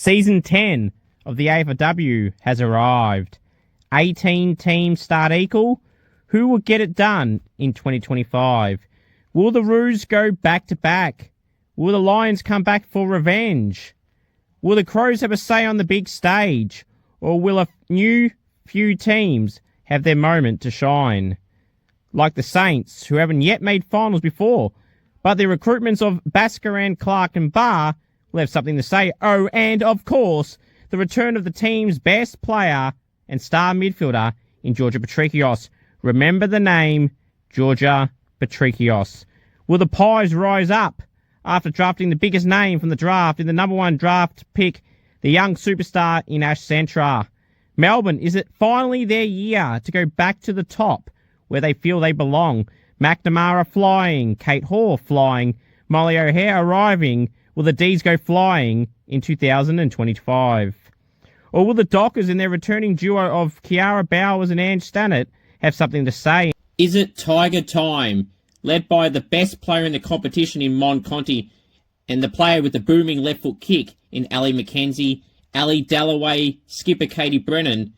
Season 10 of the AFLW has arrived. 18 teams start equal. Who will get it done in 2025? Will the Roos go back-to-back? Will the Lions come back for revenge? Will the Crows have a say on the big stage? Or will a few teams have their moment to shine? Like the Saints, who haven't yet made finals before, but the recruitments of Baskaran, Clark and Barr will have something to say. Oh, and of course, the return of the team's best player and star midfielder in Georgia Patrikios. Remember the name, Georgia Patrikios. Will the Pies rise up after drafting the biggest name from the draft in the number one draft pick, the young superstar in Ash Centra? Melbourne, is it finally their year to go back to the top where they feel they belong? McNamara flying, Kate Hoare flying, Molly O'Hare arriving. Will the D's go flying in 2025? Or will the Dockers and their returning duo of Kiara Bowers and Ange Stannett have something to say? Is it Tiger time, led by the best player in the competition in Mon Conti and the player with the booming left foot kick in Ali McKenzie, Ali Dalloway, skipper Katie Brennan?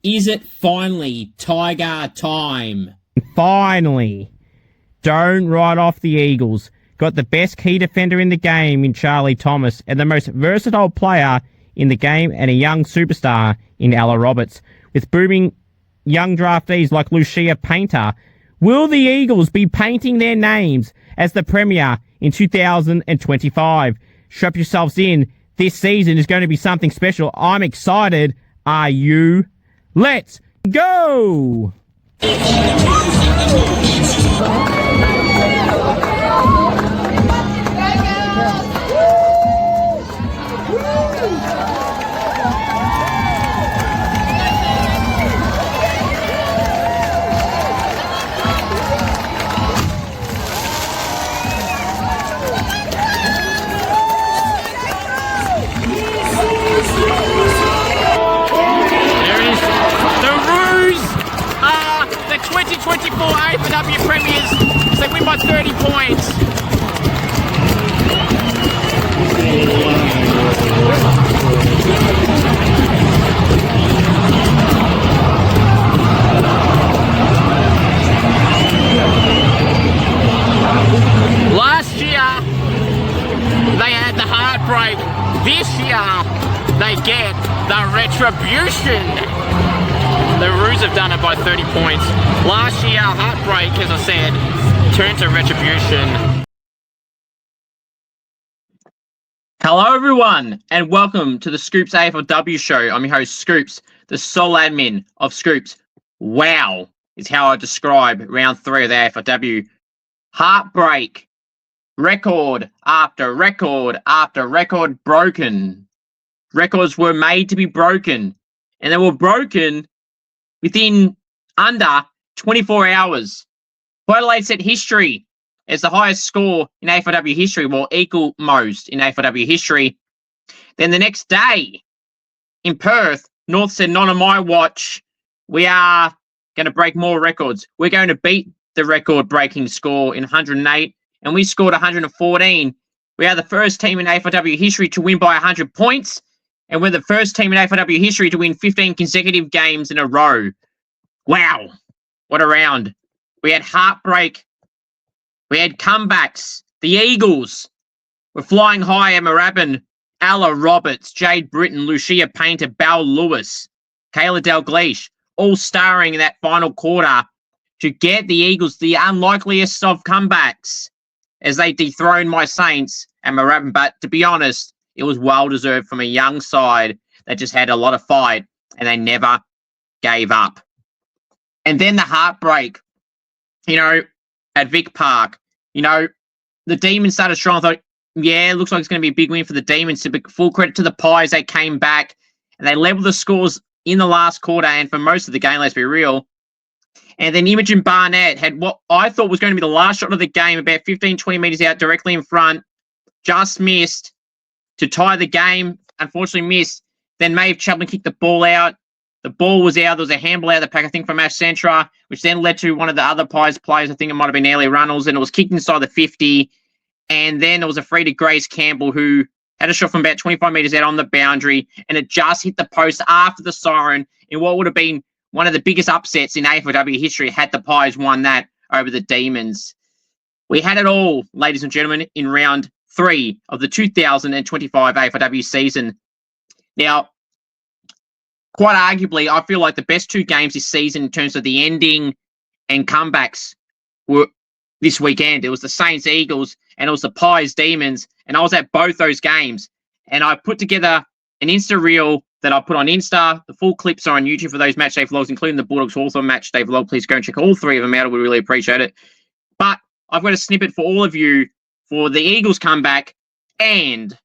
Is it finally Tiger time? Finally. Don't write off the Eagles. Got the best key defender in the game in Charlie Thomas and the most versatile player in the game and a young superstar in Ella Roberts. With booming young draftees like Lucia Painter, will the Eagles be painting their names as the Premier in 2025? Strap yourselves in. This season is going to be something special. I'm excited. Are you? Let's go! The 2024 AFLW Premiers, they win by 30 points. Last year, they had the Heartbreak. This year, they get the Retribution. The Roos have done it by 30 points. Last year, Heartbreak, as I said, turned to Retribution. Hello, everyone, and welcome to the SCOOPS AFLW show. I'm your host, Scoops, the sole admin of SCOOPS. Wow is how I describe round 3 of the AFLW. Heartbreak. Record after record after record broken. Records were made to be broken, and they were broken within under 24 hours. Port Adelaide set history as the highest score in AFLW history, well, equal most in AFLW history. Then the next day in Perth, North said, not on my watch. We are going to break more records. We're going to beat the record-breaking score in 108, and we scored 114. We are the first team in AFLW history to win by 100 points. And we're the first team in AFLW history to win 15 consecutive games in a row. Wow. What a round. We had Heartbreak. We had comebacks. The Eagles were flying high. Emma Rabin, Ella Roberts, Jade Britton, Lucia Painter, Belle Lewis, Kayla Dalgleish, all starring in that final quarter to get the Eagles the unlikeliest of comebacks as they dethroned my Saints, Emma Rabin. But to be honest, it was well-deserved from a young side that just had a lot of fight, and they never gave up. And then the Heartbreak, at Vic Park. The Demons started strong. I thought, yeah, it looks like it's going to be a big win for the Demons. But full credit to the Pies. They came back, and they leveled the scores in the last quarter and for most of the game, let's be real. And then Imogen Barnett had what I thought was going to be the last shot of the game, about 15, 20 metres out, directly in front. Just missed to tie the game, unfortunately missed. Then Maeve Chaplin kicked the ball out. The ball was out. There was a handball out of the pack, I think, from Ash Centra, which then led to one of the other Pies players. I think it might have been Ellie Runnels, and it was kicked inside the 50. And then it was a free to Grace Campbell, who had a shot from about 25 metres out on the boundary, and it just hit the post after the siren in what would have been one of the biggest upsets in AFLW history had the Pies won that over the Demons. We had it all, ladies and gentlemen, in round 3 of the 2025 AFLW season. Now, quite arguably, I feel like the best 2 games this season in terms of the ending and comebacks were this weekend. It was the Saints Eagles and it was the Pies Demons, and I was at both those games. And I put together an Insta reel that I put on Insta. The full clips are on YouTube for those match day vlogs, including the Bulldogs Hawthorn match day vlog. Please go and check all 3 of them out. We really appreciate it. But I've got a snippet for all of you for the Eagles comeback and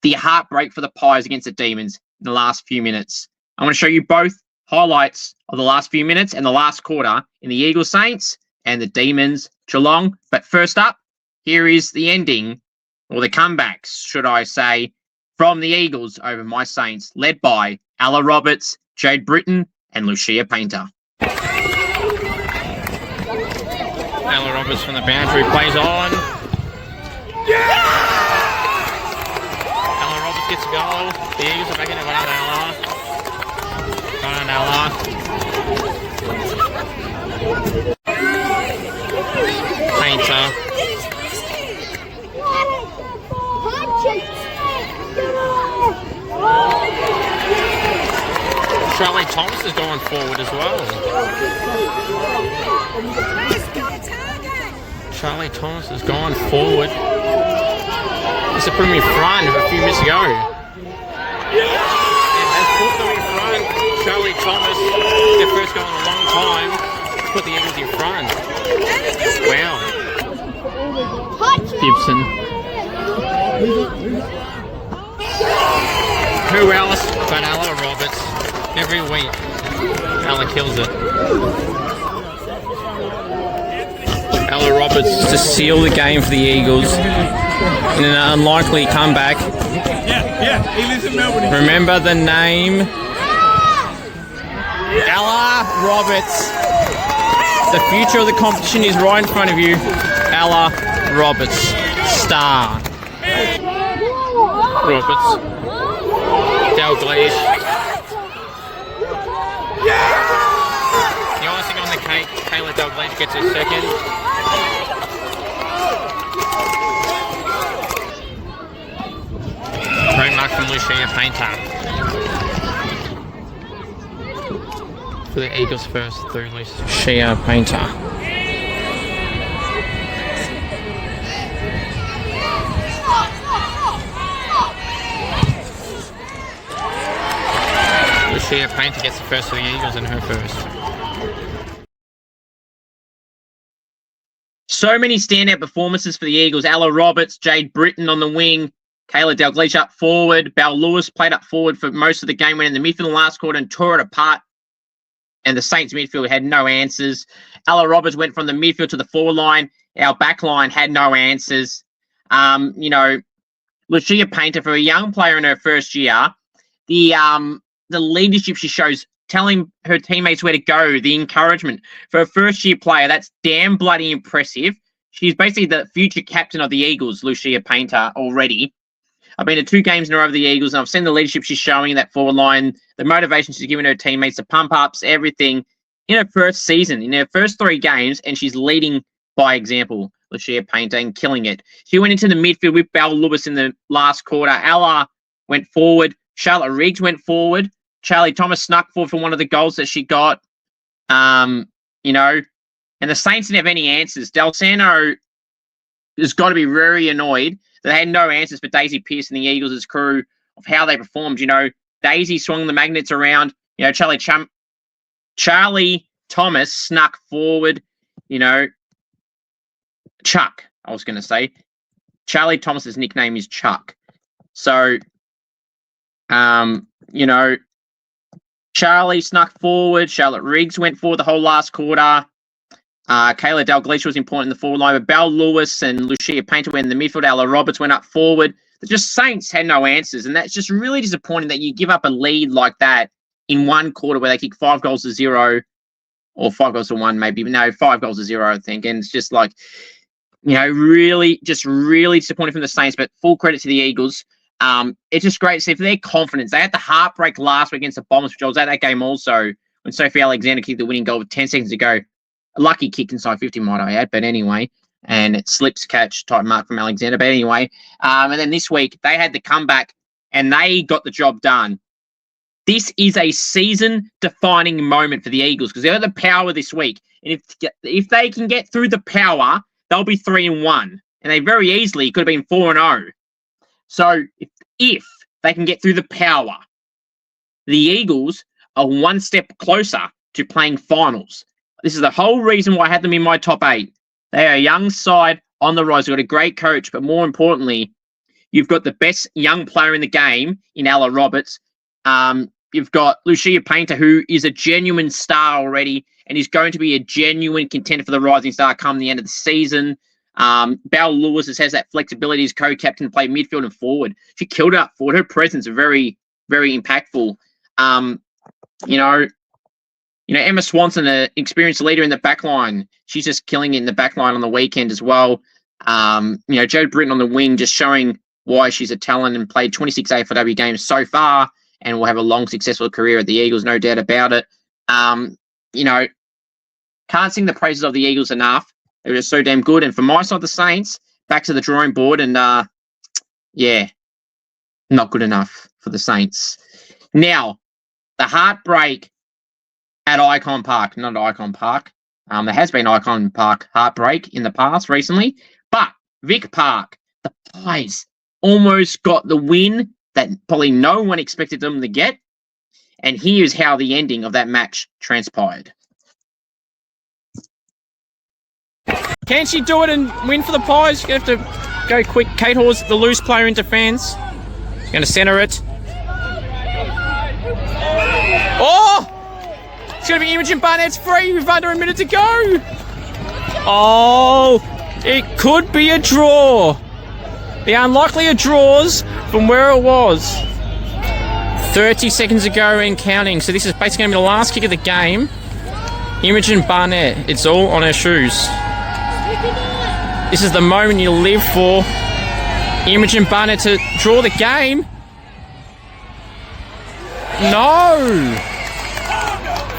the heartbreak for the Pies against the Demons in the last few minutes. I want to show you both highlights of the last few minutes and the last quarter in the Eagles Saints and the Demons Geelong. But first up, here is the ending, or the comebacks, should I say, from the Eagles over my Saints, led by Ella Roberts, Jade Britton, and Lucia Painter. Ella Roberts from the boundary plays on. Yeah! Ella Roberts gets a goal. The Eagles are back in it. Well done, Ella. Painter. Charlie Thomas is going forward as well. Charlie Thomas has gone forward. This is putting me in front a few minutes ago. And has put them in front. Charlie Thomas, their first goal in a long time, put the Eagles in front. Wow. Gibson. Who else but Ella Roberts? Every week, Ella kills it. Ella Roberts to seal the game for the Eagles in an unlikely comeback. Yeah, he lives in Melbourne. Remember the name? Ella Roberts. The future of the competition is right in front of you. Ella Roberts. Star. Roberts. Dalglish. The icing on the cake, Kayla Dalglish gets a second. Great mark from Lucia Painter. For the Eagles first, through Lucia Painter. Lucia Painter gets the first for the Eagles and her first. So many standout performances for the Eagles. Ella Roberts, Jade Britton on the wing, Kayla Dalglish up forward. Belle Lewis played up forward for most of the game, went in the midfield in the last quarter and tore it apart. And the Saints midfield had no answers. Ella Roberts went from the midfield to the forward line. Our back line had no answers. Lucia Painter, for a young player in her first year, the leadership she shows, telling her teammates where to go, the encouragement. For a first-year player, that's damn bloody impressive. She's basically the future captain of the Eagles, Lucia Painter, already. I've been to 2 games in a row of the Eagles, and I've seen the leadership she's showing in that forward line, the motivation she's giving her teammates, the pump-ups, everything, in her first season, in her first 3 games, and she's leading by example, Lucia Painter, and killing it. She went into the midfield with Belle Lewis in the last quarter. Ella went forward. Charlotte Riggs went forward. Charlie Thomas snuck forward for one of the goals that she got. And the Saints didn't have any answers. Del Sano has got to be very annoyed that they had no answers for Daisy Pearce and the Eagles' crew of how they performed. Daisy swung the magnets around. Charlie Thomas snuck forward. Chuck, I was going to say. Charlie Thomas's nickname is Chuck. So, Charlie snuck forward. Charlotte Riggs went forward the whole last quarter. Kayla Dalglish was important in the forward line, but Belle Lewis and Lucia Painter went in the midfield. Ella Roberts went up forward. The Saints had no answers, and that's just really disappointing that you give up a lead like that in one quarter where they kick 5-0, or 5-1 maybe. No, 5-0, I think. And it's just like, really disappointed from the Saints, but full credit to the Eagles. It's just great to see for their confidence. They had the heartbreak last week against the Bombers, which I was at that game also, when Sophie Alexander kicked the winning goal with 10 seconds to go. A lucky kick inside 50, might I add, but anyway. And it slips catch type mark from Alexander. But anyway, and then this week, they had the comeback, and they got the job done. This is a season-defining moment for the Eagles because they're the power this week. And if they can get through the power, they'll be 3-1. And they very easily could have been 4-0. So if they can get through the power, the Eagles are one step closer to playing finals. This is the whole reason why I had them in my top 8. They are a young side on the rise. They've got a great coach, but more importantly, you've got the best young player in the game in Ella Roberts. You've got Lucia Painter, who is a genuine star already and is going to be a genuine contender for the Rising Star come the end of the season. Belle Lewis has that flexibility as co-captain to play midfield and forward. She killed it up forward. Her presence is very, very impactful. Emma Swanson, an experienced leader in the back line. She's just killing it in the back line on the weekend as well. Jade Britton on the wing, just showing why she's a talent and played 26 AFLW games so far and will have a long, successful career at the Eagles, no doubt about it. Can't sing the praises of the Eagles enough. They were just so damn good. And for my side, the Saints, back to the drawing board. And, not good enough for the Saints. Now, the heartbreak at Icon Park. Not Icon Park. There has been Icon Park heartbreak in the past recently. But Vic Park, the Pies almost got the win that probably no one expected them to get. And here's how the ending of that match transpired. Can she do it and win for the Pies? She's going to have to go quick. Kate Hawes, the loose player in defence. She's going to centre it. Oh! It's going to be Imogen Barnett's free with under a minute to go. Oh! It could be a draw. The unlikelier draws from where it was. 30 seconds ago and counting. So this is basically going to be the last kick of the game. Imogen Barnett. It's all on her shoes. This is the moment you live for. Imogen Barnett to draw the game. No!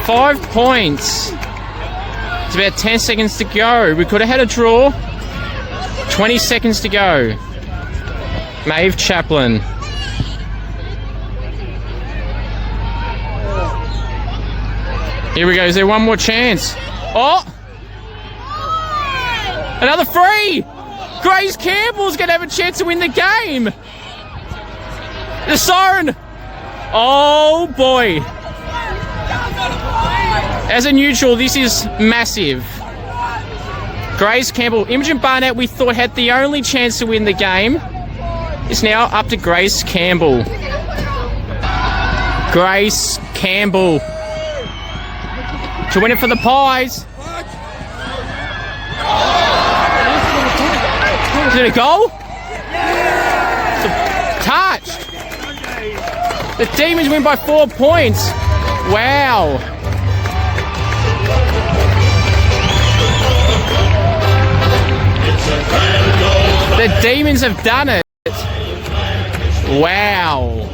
5 points. It's about 10 seconds to go. We could have had a draw. 20 seconds to go. Maeve Chaplin. Here we go. Is there one more chance? Oh! Another free! Grace Campbell's going to have a chance to win the game. The siren. Oh, boy. As a neutral, this is massive. Grace Campbell. Imogen Barnett, we thought, had the only chance to win the game. It's now up to Grace Campbell. Grace Campbell. To win it for the Pies. Is it a goal? It's a touch. The Demons win by 4 points. Wow. The Demons have done it. Wow.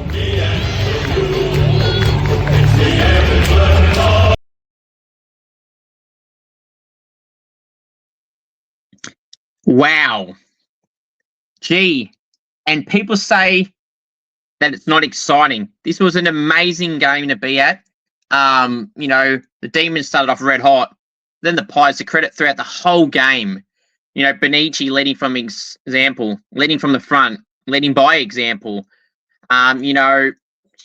Wow. Gee. And people say that it's not exciting. This was an amazing game to be at. The Demons started off red hot. Then the Pies, the credit throughout the whole game. Benici leading from example, leading from the front, leading by example.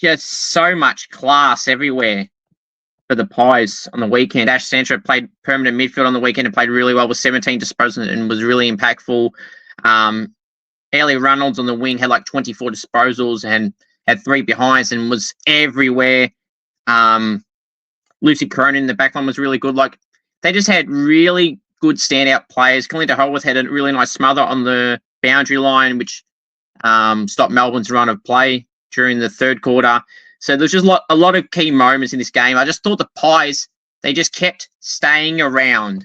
Just so much class everywhere for the Pies on the weekend. Ash Sancho played permanent midfield on the weekend and played really well with 17 disposals and was really impactful. Ellie Reynolds on the wing had like 24 disposals and had 3 behinds and was everywhere. Lucy Cronin in the backline was really good. Like, they just had really good standout players. Kalinda Holworth had a really nice smother on the boundary line, which stopped Melbourne's run of play during the third quarter. So there's just a lot of key moments in this game. I just thought the Pies, they just kept staying around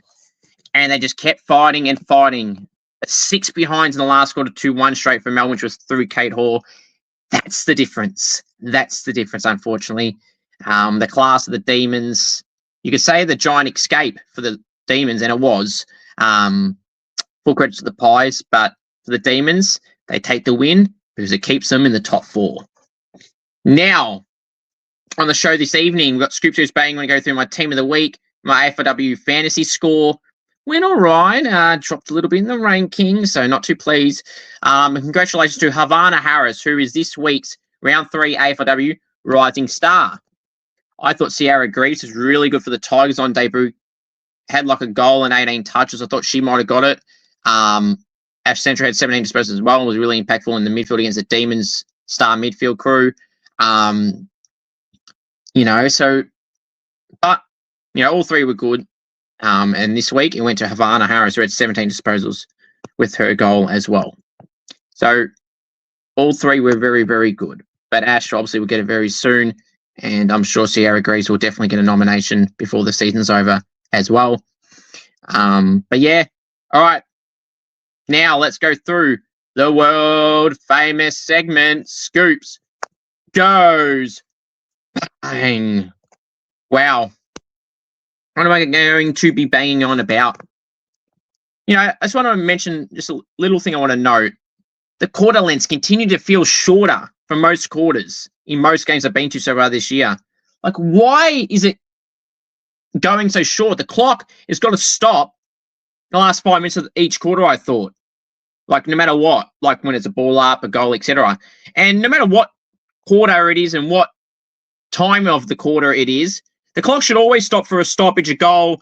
and they just kept fighting and fighting. 6 behinds in the last quarter, 2-1 straight for Melbourne, which was through Kate Hall. That's the difference. That's the difference, unfortunately. The class of the Demons, you could say the giant escape for the Demons, and it was. Full credit to the Pies, but for the Demons, they take the win because it keeps them in the top 4. Now, on the show this evening, we've got Scoops Who's Bang. I'm going to go through my team of the week, my AFLW fantasy score. Went all right, dropped a little bit in the ranking, so not too pleased. Congratulations to Havana Harris, who is this week's round 3 AFLW Rising Star. I thought Sierra Greaves was really good for the Tigers on debut. Had like a goal and 18 touches. I thought she might have got it. Ash Central had 17 disposals as well and was really impactful in the midfield against the Demons star midfield crew. All 3 were good. And this week it went to Havana Harris, who had 17 disposals with her goal as well. So all 3 were very, very good. But Ash obviously will get it very soon. And I'm sure Sierra Greaves will definitely get a nomination before the season's over as well. But yeah, all right. Now let's go through the world famous segment. Scoops goes bang. Wow. What am I going to be banging on about? I just want to mention just a little thing I want to note. The quarter lengths continue to feel shorter for most quarters in most games I've been to so far this year. Like, why is it going so short? The clock has got to stop the last 5 minutes of each quarter, I thought. Like, no matter what, like when it's a ball up, a goal, etc. And no matter what quarter it is and what time of the quarter it is, the clock should always stop for a stoppage, a goal,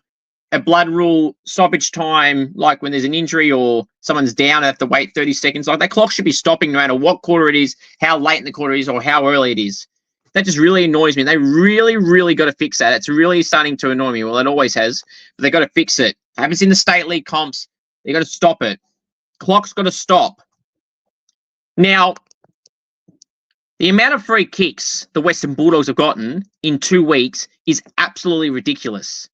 a blood rule, stoppage time, like when there's an injury or someone's down and have to wait 30 seconds. Like, that clock should be stopping no matter what quarter it is, how late in the quarter it is, or how early it is. That just really annoys me. They really, really got to fix that. It's really starting to annoy me. Well, it always has, but they got to fix it. It happens in the state league comps. They got to stop it. Clock's got to stop. Now, the amount of free kicks the Western Bulldogs have gotten in 2 weeks is absolutely ridiculous.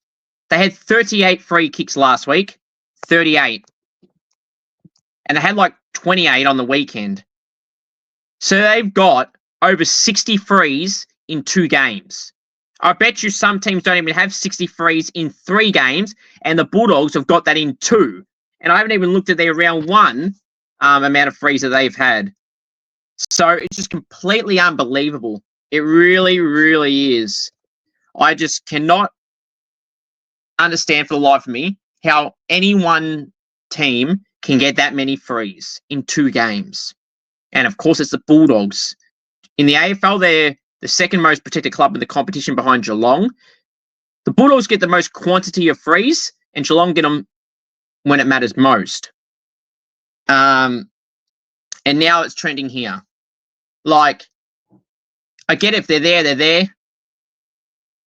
They had 38 free kicks last week, 38. And they had like 28 on the weekend. So they've got over 60 frees in 2 games. I bet you some teams don't even have 60 frees in 3 games, and the Bulldogs have got that in 2. And I haven't even looked at their round 1 amount of frees that they've had. So it's just completely unbelievable. It really, really is. I just cannot understand for the life of me how any one team can get that many frees in 2 games. And of course, it's the Bulldogs. In the AFL, they're the second most protected club in the competition behind Geelong. The Bulldogs get the most quantity of frees, and Geelong get them when it matters most. And now it's trending here. Like, I get if they're there, they're there.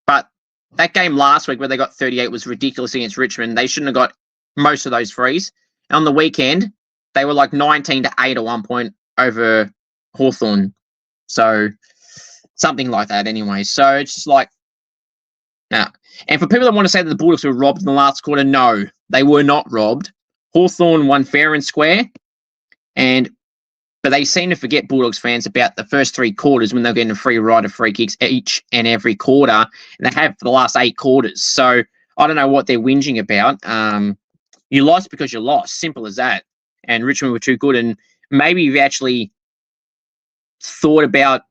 But that game last week where they got 38 was ridiculous against Richmond. They shouldn't have got most of those frees. And on the weekend, they were like 19-8 at one point over Hawthorn. So something like that anyway. So it's just like, nah. And for people that want to say that the Bulldogs were robbed in the last quarter, no, they were not robbed. Hawthorn won fair and square. But they seem to forget, Bulldogs fans, about the first 3 quarters when they're getting a free ride of free kicks each and every quarter. And they have for the last 8 quarters. So I don't know what they're whinging about. You lost because you lost. Simple as that. And Richmond were too good. And maybe you've actually thought about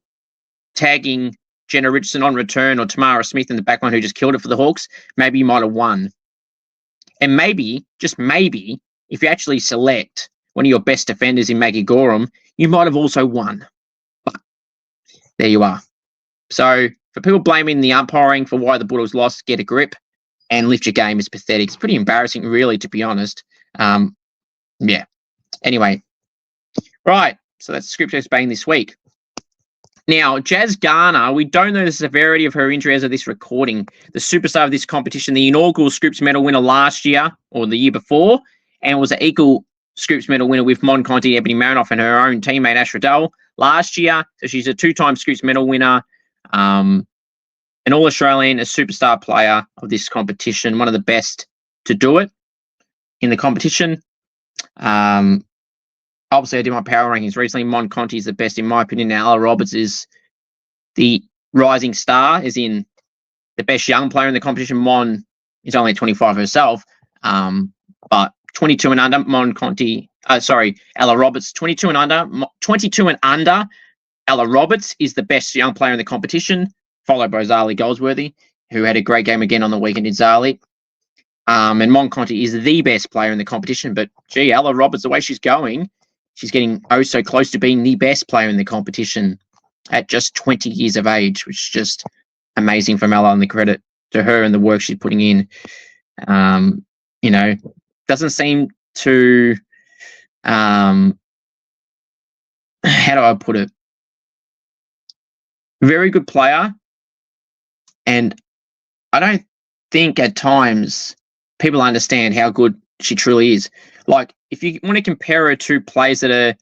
tagging Jenna Richardson on return or Tamara Smith in the back line who just killed it for the Hawks. Maybe you might have won. And maybe, just maybe, if you actually select one of your best defenders in Maggie Gorham, you might have also won. But there you are. So for people blaming the umpiring for why the Bulldogs lost, get a grip and lift your game is pathetic. It's pretty embarrassing, really, to be honest. Yeah. Anyway. Right. So that's Scriptos Bang this week. Now, Jazz Garner, we don't know the severity of her injury as of this recording. The superstar of this competition, the inaugural Scoops medal winner last year or the year before, and was an equal Scoops medal winner with Mon Conti, Ebony Marinoff, and her own teammate Ash Riddell last year. So she's a 2-time Scoops medal winner, an All-Australian, a superstar player of this competition, one of the best to do it in the competition. Obviously, I did my power rankings recently. Mon Conti is the best in my opinion. Now, Ella Roberts is the rising star, as in the best young player in the competition. Mon is only 25 herself, but 22 and under, Ella Roberts, 22 and under. 22 and under, Ella Roberts is the best young player in the competition, followed by Zali Goldsworthy, who had a great game again on the weekend in Zali. And Mon Conti is the best player in the competition, but gee, Ella Roberts, the way she's going, she's getting oh so close to being the best player in the competition at just 20 years of age, which is just amazing from Ella, and the credit to her and the work she's putting in. Doesn't seem to, how do I put it? Very good player. And I don't think at times people understand how good she truly is. Like, if you want to compare her to players that are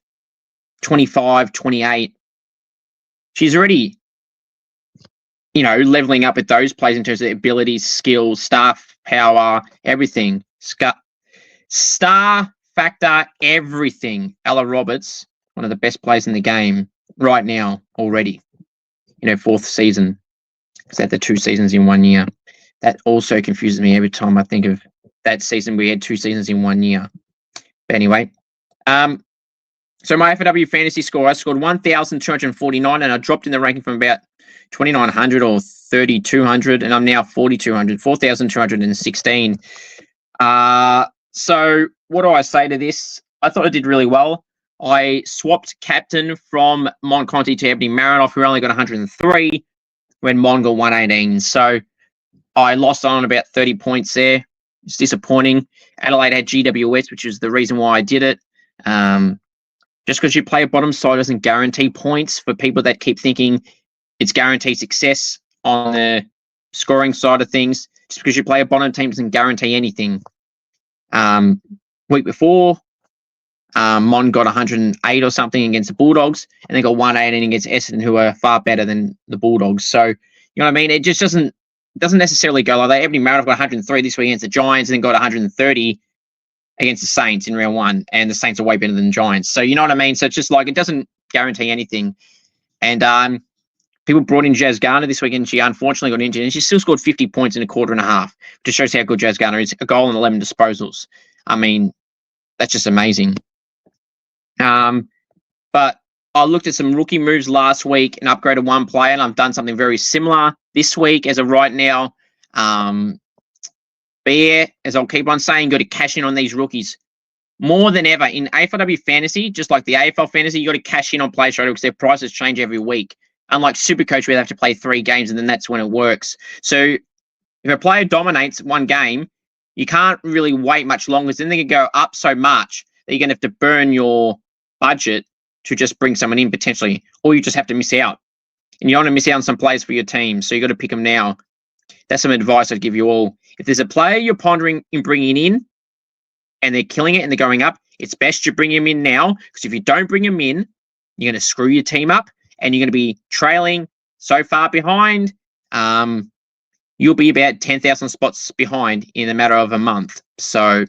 25, 28, she's already, leveling up with those players in terms of abilities, skills, staff, power, everything. Star factor, everything. Ella Roberts, one of the best players in the game right now already. Fourth season. Because they had the 2 seasons in 1 year. That also confuses me every time I think of that season. We had 2 seasons in 1 year. But anyway, so my AFLW fantasy score, I scored 1,249, and I dropped in the ranking from about 2,900 or 3,200, and I'm now 4,200, 4,216. So what do I say to this? I thought I did really well. I swapped captain from Mon Conti to Ebony Marinoff, who only got 103, when Mon got 118. So I lost on about 30 points there. It's disappointing. Adelaide had GWS, which is the reason why I did it. Just because you play a bottom side doesn't guarantee points for people that keep thinking it's guaranteed success on the scoring side of things. Just because you play a bottom team doesn't guarantee anything. Week before, Mon got 108 or something against the Bulldogs, and they got 118 against Essendon, who are far better than the Bulldogs. So, you know what I mean? It just doesn't necessarily go like that. Ebony Marinoff got 103 this week against the Giants, and then got 130 against the Saints in round 1, and the Saints are way better than the Giants. So, you know what I mean? So it's just like, it doesn't guarantee anything. And people brought in Jazz Garner this weekend. She unfortunately got injured, and she still scored 50 points in a quarter and a half, which shows how good Jazz Garner is. A goal and 11 disposals. I mean, that's just amazing. But I looked at some rookie moves last week and upgraded one player, and I've done something very similar this week as of right now. But yeah, as I'll keep on saying, got to cash in on these rookies more than ever in AFLW fantasy. Just like the AFL fantasy, you got to cash in on players straight away because their prices change every week. Unlike Supercoach, where they have to play 3 games and then that's when it works. So if a player dominates one game, you can't really wait much longer, because then they can go up so much that you're going to have to burn your budget to just bring someone in potentially, or you just have to miss out. And you don't want to miss out on some players for your team, so you got to pick them now. That's some advice I'd give you all. If there's a player you're pondering in bringing in and they're killing it and they're going up, it's best you bring him in now, because if you don't bring him in, you're going to screw your team up and you're going to be trailing so far behind. You'll be about 10,000 spots behind in a matter of a month. So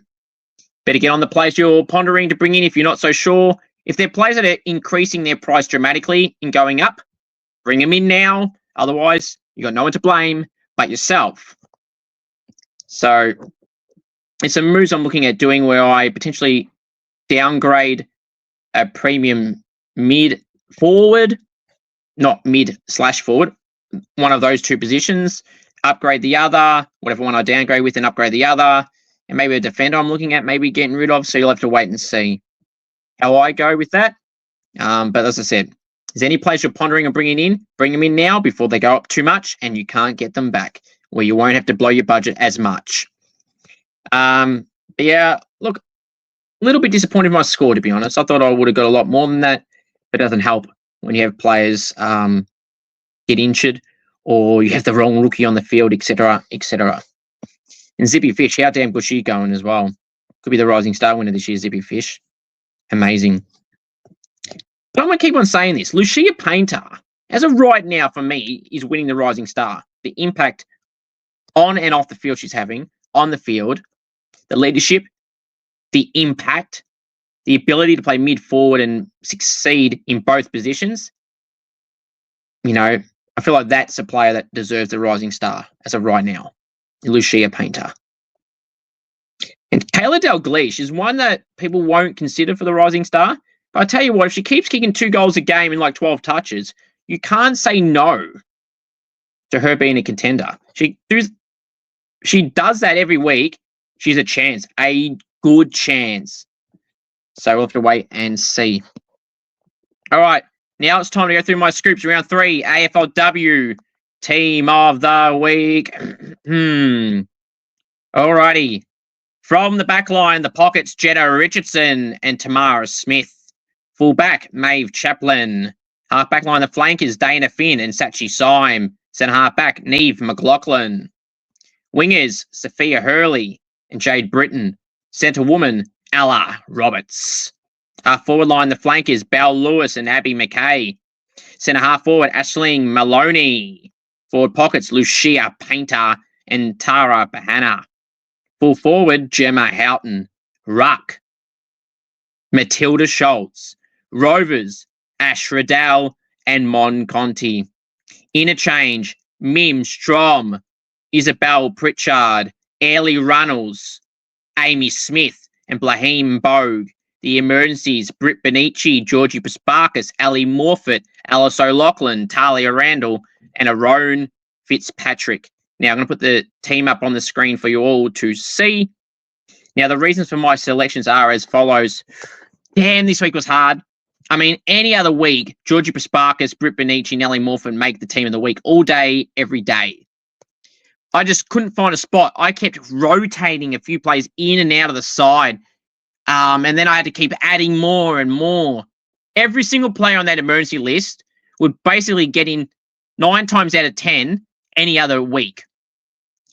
better get on the players you're pondering to bring in if you're not so sure. If they're players that are increasing their price dramatically and going up, bring them in now. Otherwise, you got no one to blame but yourself. So it's some moves I'm looking at doing where I potentially downgrade a premium mid forward, not mid/forward, one of those 2 positions, upgrade the other, whatever one I downgrade with, and upgrade the other, and maybe a defender I'm looking at maybe getting rid of. So you'll have to wait and see how I go with that. But as I said, is any players you're pondering and bringing in, bring them in now before they go up too much and you can't get them back, where you won't have to blow your budget as much. Yeah, look, a little bit disappointed in my score, to be honest. I thought I would have got a lot more than that, but it doesn't help when you have players get injured or you have the wrong rookie on the field, etc., etc. And Zippy Fish, how damn good she going as well. Could be the rising star winner this year, Zippy Fish. Amazing. But I'm going to keep on saying this. Lucia Painter, as of right now for me, is winning the rising star. The impact on and off the field she's having, on the field, the leadership, the impact, the ability to play mid-forward and succeed in both positions, you know, I feel like that's a player that deserves the rising star as of right now. Lucia Painter. And Kayla Dalglish is one that people won't consider for the rising star. But I tell you what, if she keeps kicking 2 goals a game in like 12 touches, you can't say no to her being a contender. She does that every week. She's a chance, a good chance. So we'll have to wait and see. All right, now it's time to go through my scoops. Round 3, AFLW Team of the Week. All righty. From the back line, the pockets, Jenna Richardson and Tamara Smith. Full-back, Maeve Chaplin. Half-back line, the flankers, Dana Finn and Sachi Syme. Centre half-back, Neve McLaughlin. Wingers, Sophia Hurley and Jade Britton. Centre woman, Ella Roberts. Half-forward line, the flankers, Belle Lewis and Abby McKay. Centre half-forward, Aisling Maloney. Forward pockets, Lucia Painter and Tara Bahana. Full forward, Gemma Houghton. Ruck, Matilda Schultz. Rovers, Ash Riddell and Mon Conti. Interchange, Mim Strom, Isabel Pritchard, Ailey Runnels, Amy Smith and Blaheem Bogue. The emergencies, Britt Benici, Georgie Pasparkas, Ali Morfitt, Alice O'Loughlin, Talia Randall and Arone Fitzpatrick. Now, I'm going to put the team up on the screen for you all to see. Now, the reasons for my selections are as follows. Damn, this week was hard. I mean, any other week, Georgie Pasparkas, Britt Benici, Nellie Morfitt make the team of the week all day, every day. I just couldn't find a spot. I kept rotating a few plays in and out of the side. And then I had to keep adding more and more. Every single player on that emergency list would basically get in 9 times out of 10 any other week.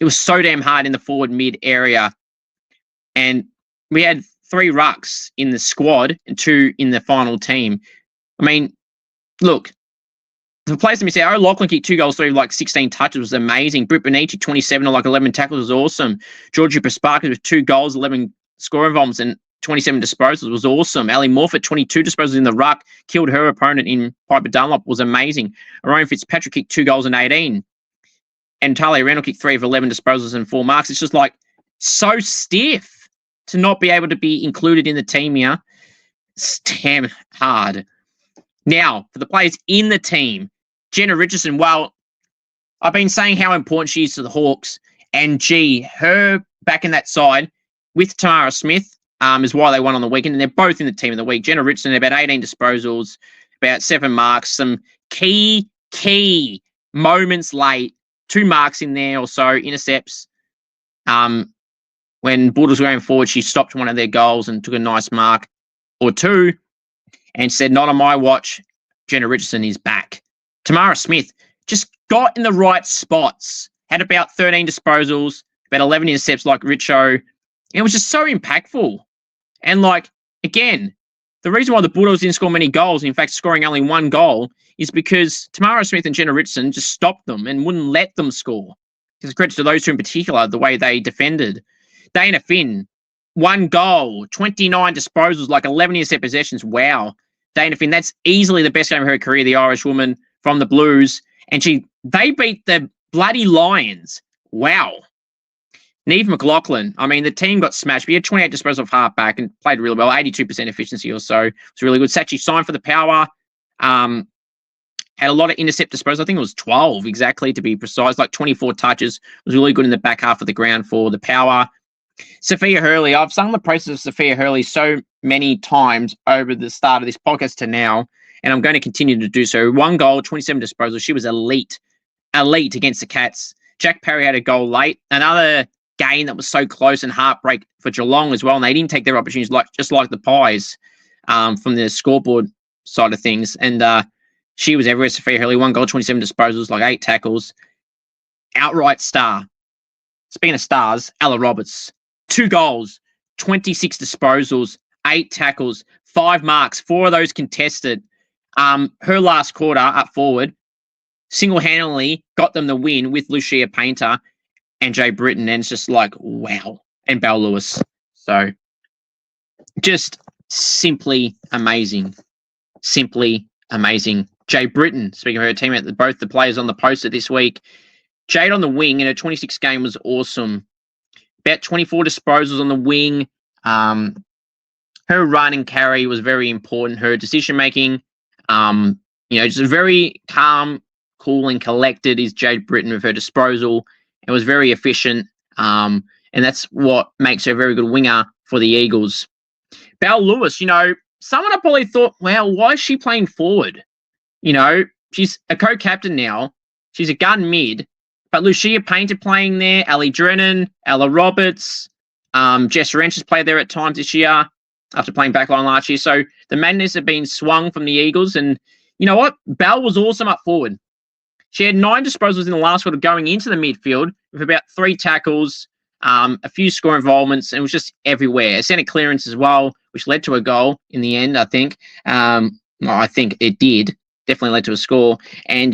It was so damn hard in the forward mid area. And we had 3 rucks in the squad and 2 in the final team. I mean, look, the players that me say, O'Loughlin kicked 2 goals, 3 like 16 touches was amazing. Britt Benici, 27 or like 11 tackles was awesome. Georgie Pasparkas with 2 goals, 11 scoring bombs and 27 disposals was awesome. Ali Morfitt, 22 disposals in the ruck, killed her opponent in Piper Dunlop, was amazing. Arone Fitzpatrick kicked 2 goals and 18. And Talia Randall kicked 3 of 11 disposals and 4 marks. It's just like so stiff to not be able to be included in the team here. It's damn hard. Now, for the players in the team, Jenna Richardson, well, I've been saying how important she is to the Hawks. And gee, her back in that side with Tamara Smith is why they won on the weekend. And they're both in the team of the week. Jenna Richardson, about 18 disposals, about 7 marks, some key moments late, 2 marks in there or so, intercepts. When Bulldogs were going forward, she stopped one of their goals and took a nice mark or 2 and said, not on my watch, Jenna Richardson is back. Tamara Smith just got in the right spots, had about 13 disposals, about 11 intercepts like Richo. It was just so impactful. And like, again, the reason why the Bulldogs didn't score many goals, in fact, scoring only 1 goal, is because Tamara Smith and Jenna Richardson just stopped them and wouldn't let them score. Because credit to those 2 in particular, the way they defended. Dana Finn, 1 goal, 29 disposals, like 11 intercept possessions. Wow. Dana Finn, that's easily the best game of her career, the Irish woman from the Blues. And they beat the bloody Lions. Wow. Neve McLaughlin, I mean, the team got smashed. We had 28 disposals of halfback and played really well, 82% efficiency or so. It's really good. Sachi Syme for the power. Had a lot of intercept disposals. I think it was 12 exactly to be precise, like 24 touches. Was really good in the back half of the ground for the power. Sophia Hurley, I've sung the praises of Sophia Hurley so many times over the start of this podcast to now, and I'm going to continue to do so. 1 goal, 27 disposals. She was elite against the Cats. Jack Perry had a goal late. Another game that was so close and heartbreak for Geelong as well, and they didn't take their opportunities just like the Pies from the scoreboard side of things. And she was everywhere, Sophia Hurley. 1 goal, 27 disposals, like 8 tackles. Outright star. Speaking of stars, Ella Roberts. 2 goals, 26 disposals, 8 tackles, 5 marks, 4 of those contested. Her last quarter up forward single-handedly got them the win with Lucia Painter and Jay Britton. And it's just like, wow. And Belle Lewis. So just simply amazing. Simply amazing. Jade Britton, speaking of her teammate, both the players on the poster this week. Jade on the wing in her 26th game was awesome. About 24 disposals on the wing. Her run and carry was very important. Her decision making, just very calm, cool, and collected is Jade Britton with her disposal. It was very efficient, and that's what makes her a very good winger for the Eagles. Belle Lewis, someone I probably thought, well, why is she playing forward? She's a co-captain now. She's a gun mid. But Lucia Painter playing there, Ali Drennan, Ella Roberts, Jess Wrench has played there at times this year after playing backline last year. So the madness have been swung from the Eagles. And you know what? Belle was awesome up forward. She had 9 disposals in the last quarter going into the midfield with about 3 tackles, a few score involvements, and it was just everywhere. A centre clearance as well, which led to a goal in the end, I think. I think it did. Definitely led to a score. And,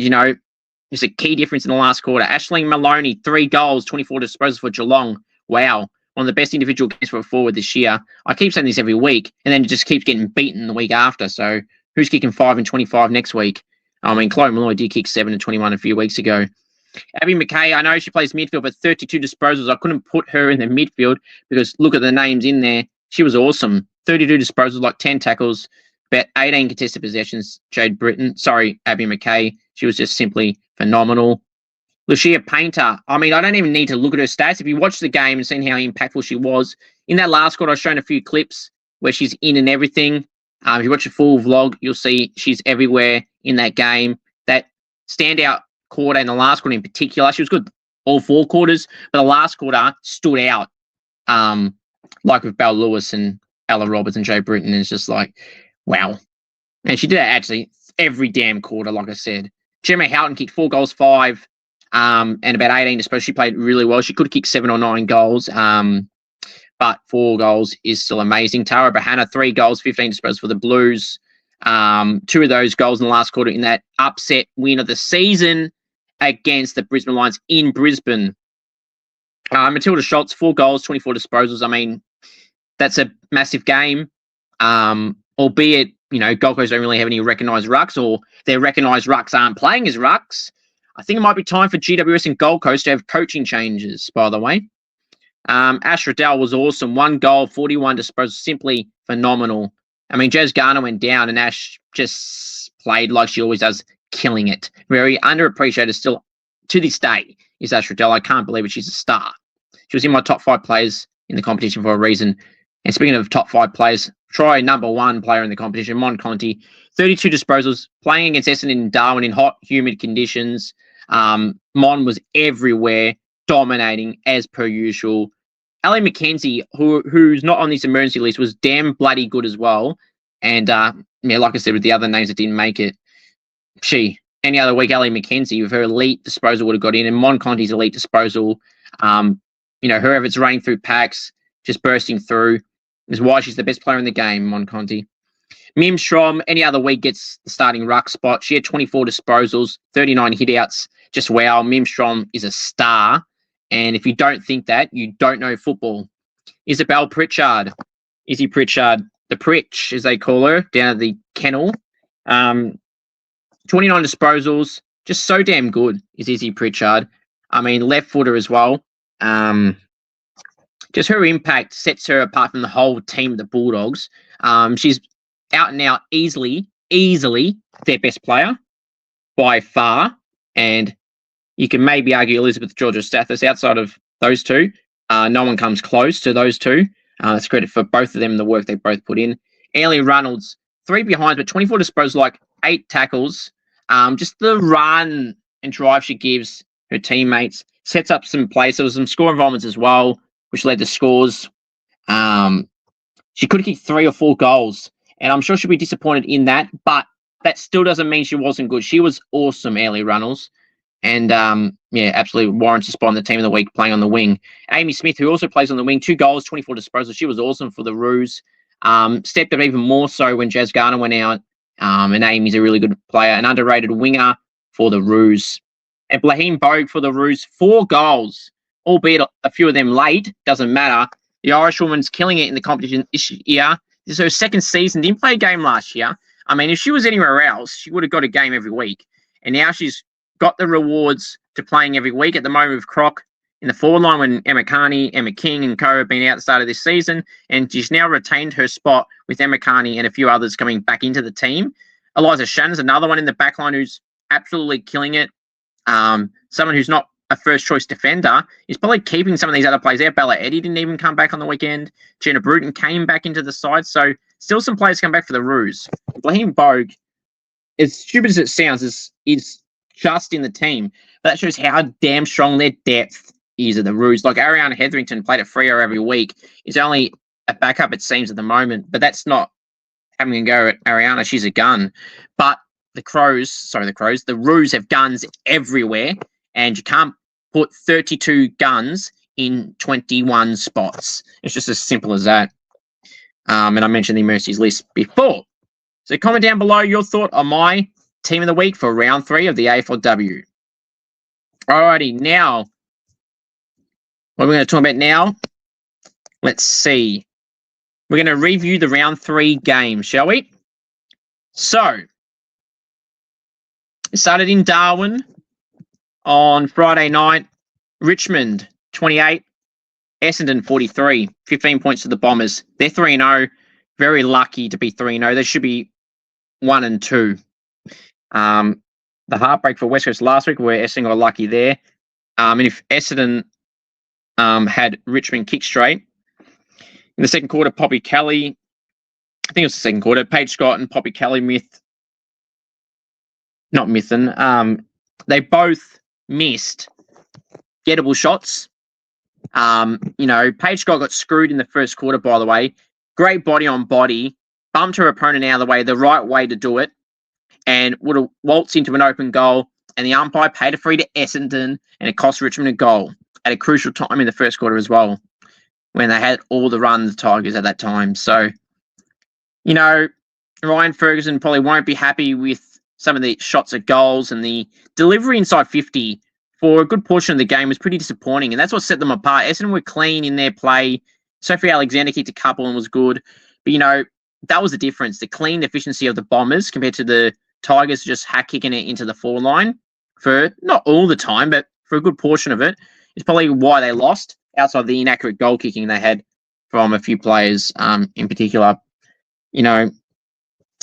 just a key difference in the last quarter. Aisling Maloney, 3 goals, 24 disposals for Geelong. Wow. One of the best individual games for a forward this year. I keep saying this every week, and then it just keeps getting beaten the week after. So who's kicking 5 and 25 next week? Chloe Malloy did kick 7 and 21 a few weeks ago. Abby McKay, I know she plays midfield, but 32 disposals. I couldn't put her in the midfield because look at the names in there. She was awesome. 32 disposals, like 10 tackles, about 18 contested possessions. Abby McKay, she was just simply phenomenal. Lucia Painter, I don't even need to look at her stats. If you watch the game and seen how impactful she was, in that last quarter, I've shown a few clips where she's in and everything. If you watch a full vlog, you'll see she's everywhere in that game. That standout quarter in the last quarter in particular, she was good all 4 quarters, but the last quarter stood out, like with Belle Lewis and Ella Roberts and Jade Britton. It's just like, wow. And she did that actually every damn quarter, like I said. Gemma Houghton kicked 4 goals, 5, and about 18 disposals. She played really well. She could have kicked 7 or 9 goals, but 4 goals is still amazing. Tara Bahana, 3 goals, 15 disposals for the Blues. 2 of those goals in the last quarter in that upset win of the season against the Brisbane Lions in Brisbane. Matilda Schultz, 4 goals, 24 disposals. That's a massive game, albeit, Gold Coast don't really have any recognised rucks, or their recognised rucks aren't playing as rucks. I think it might be time for GWS and Gold Coast to have coaching changes, by the way. Ash Riddell was awesome. 1 goal, 41 disposals, simply phenomenal. Jazz Garner went down and Ash just played like she always does, killing it. Very underappreciated still to this day is Ash Riddell. I can't believe it. She's a star. She was in my top 5 players in the competition for a reason. And speaking of top 5 players, try number 1 player in the competition, Mon Conti, 32 disposals, playing against Essendon and Darwin in hot, humid conditions. Mon was everywhere, dominating as per usual. Ali McKenzie, who's not on this emergency list, was damn bloody good as well. And like I said, with the other names that didn't make it, any other week, Ali McKenzie with her elite disposal would have got in, and Mon Conti's elite disposal, whoever's running through packs, just bursting through, is why she's the best player in the game, Mon Conti. Mim Strom, any other week, gets the starting ruck spot. She had 24 disposals, 39 hitouts. Just wow, Mim Strom is a star. And if you don't think that, you don't know football. Isabel Pritchard, Izzy Pritchard, the Pritch, as they call her, down at the kennel. 29 disposals, just so damn good is Izzy Pritchard. Left footer as well. Just her impact sets her apart from the whole team of the Bulldogs. She's out and out easily their best player by far. And you can maybe argue Elizabeth Georgia-Stathis. Outside of those two, no one comes close to those two. That's credit for both of them and the work they both put in. Ellie Reynolds, 3 behind, but 24 disposals, like 8 tackles. Just the run and drive she gives her teammates, sets up some plays. There was some score involvements as well, which led to scores. She could have kicked 3 or 4 goals, and I'm sure she'll be disappointed in that, but that still doesn't mean she wasn't good. She was awesome, Ellie Reynolds. And, absolutely warrants a spot on the team of the week playing on the wing. Amy Smith, who also plays on the wing, 2 goals, 24 disposals. She was awesome for the Roos. Stepped up even more so when Jazz Garner went out. And Amy's a really good player, an underrated winger for the Roos. And Blaheem Bogue for the Roos, 4 goals, albeit a few of them late. Doesn't matter. The Irish woman's killing it in the competition this year. This is her second season. Didn't play a game last year. I mean, if she was anywhere else, she would have got a game every week. And now she's got the rewards to playing every week. At the moment with Croc in the forward line when Emma Carney, Emma King and co have been out at the start of this season. And she's now retained her spot with Emma Carney and a few others coming back into the team. Eliza Shannon's another one in the back line who's absolutely killing it. Someone who's not a first-choice defender is probably keeping some of these other players there. Bella Eddy didn't even come back on the weekend. Gina Bruton came back into the side. So still some players come back for the Roos. Blaine Bogue, as stupid as it sounds, is just in the team. But that shows how damn strong their depth is at the Roos. Like Ariana Hetherington played at Freo every week. Is only a backup, it seems, at the moment. But that's not having a go at Ariana. She's a gun. But the Roos have guns everywhere. And you can't put 32 guns in 21 spots. It's just as simple as that. And I mentioned the Mercies list before. So comment down below your thought on my team of the week for round 3 of the AFLW. Alrighty, now, what we're going to talk about now, let's see. We're going to review the round 3 games, shall we? So, it started in Darwin on Friday night. Richmond 28, Essendon 43, 15 points to the Bombers. They're 3-0. Very lucky to be 3-0. They should be 1-2. The heartbreak for West Coast last week where Essendon got lucky there. And if Essendon had Richmond kick straight. In the second quarter, Poppy Kelly, I think it was the second quarter, Paige Scott and Poppy Kelly they both missed gettable shots. Paige Scott got screwed in the first quarter, by the way. Great body on body, bumped her opponent out of the way, the right way to do it, and would have waltzed into an open goal. And the umpire paid a free to Essendon, and it cost Richmond a goal at a crucial time in the first quarter as well, when they had all the run, the Tigers, at that time. So, Ryan Ferguson probably won't be happy with some of the shots at goals, and the delivery inside 50 for a good portion of the game was pretty disappointing, and that's what set them apart. Essendon were clean in their play. Sophie Alexander kicked a couple and was good. But, that was the difference. The clean efficiency of the Bombers compared to the Tigers just kicking it into the forward line for not all the time, but for a good portion of it. It's probably why they lost, outside the inaccurate goal kicking they had from a few players in particular.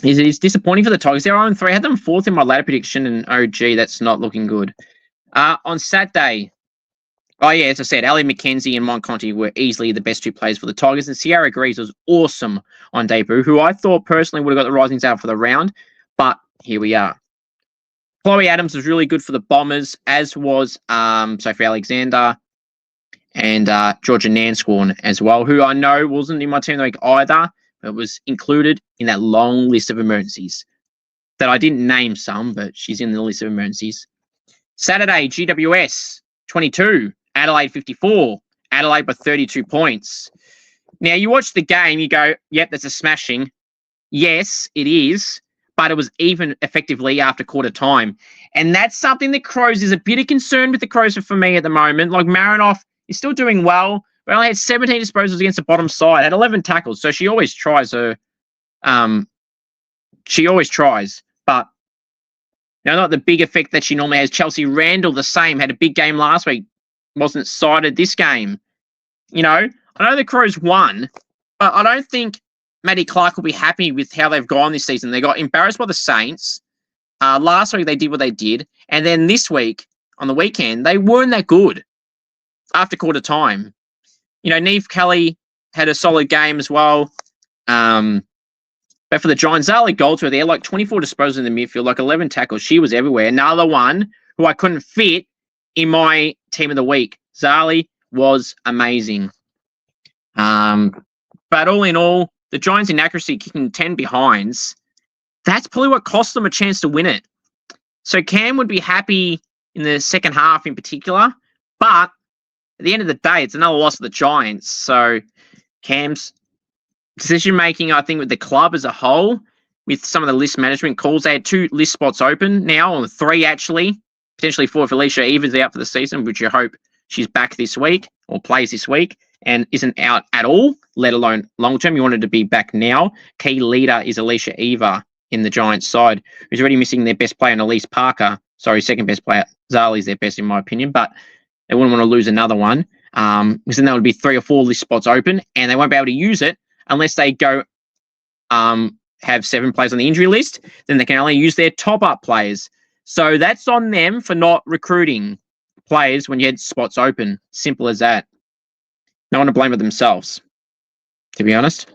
It's disappointing for the Tigers. They're 0-3. I had them 4th in my ladder prediction, and that's not looking good. On Saturday, as I said, Ali McKenzie and Mon Conti were easily the best 2 players for the Tigers, and Sierra Greaves was awesome on debut, who I thought personally would have got the Risings out for the round, but here we are. Chloe Adams was really good for the Bombers, as was Sophie Alexander and Georgia Nanscorn as well, who I know wasn't in my team of the week either, but was included in that long list of emergencies. That I didn't name some, but she's in the list of emergencies. Saturday, GWS 22, Adelaide 54, Adelaide by 32 points. Now, you watch the game, you go, yep, that's a smashing. Yes, it is, but it was even effectively after quarter time. And that's something that Crows is a bit of concern with the Crows for me at the moment. Like, Marinoff is still doing well, but only had 17 disposals against the bottom side, had 11 tackles, so she always tries but not the big effect that she normally has. Chelsea Randall, the same, had a big game last week, wasn't cited this game. I know the Crows won, but I don't think Maddie Clark will be happy with how they've gone this season. They got embarrassed by the Saints. Last week they did what they did, and then this week, on the weekend, they weren't that good after quarter time. Neve Kelly had a solid game as well. But for the Giants, Zali Goldsworth, they had like 24 disposals in the midfield, like 11 tackles. She was everywhere. Another one who I couldn't fit in my team of the week. Zali was amazing. But all in all, the Giants' inaccuracy kicking 10 behinds, that's probably what cost them a chance to win it. So Cam would be happy in the second half in particular, but at the end of the day, it's another loss for the Giants. So Cam's decision-making, I think, with the club as a whole, with some of the list management calls, they had 2 list spots open now, or 3 actually, potentially 4 if Alicia Evans out for the season, which you hope she's back this week or plays this week. and isn't out at all, let alone long term. You want her to be back now. Key leader is Alicia Eva in the Giants side, who's already missing their best player, Elise Parker. Sorry, second best player. Zali's their best in my opinion, but they wouldn't want to lose another one. Because then there would be 3 or 4 list spots open, and they won't be able to use it unless they go have 7 players on the injury list. Then they can only use their top-up players. So that's on them for not recruiting players when you had spots open. Simple as that. No one to blame it themselves, to be honest.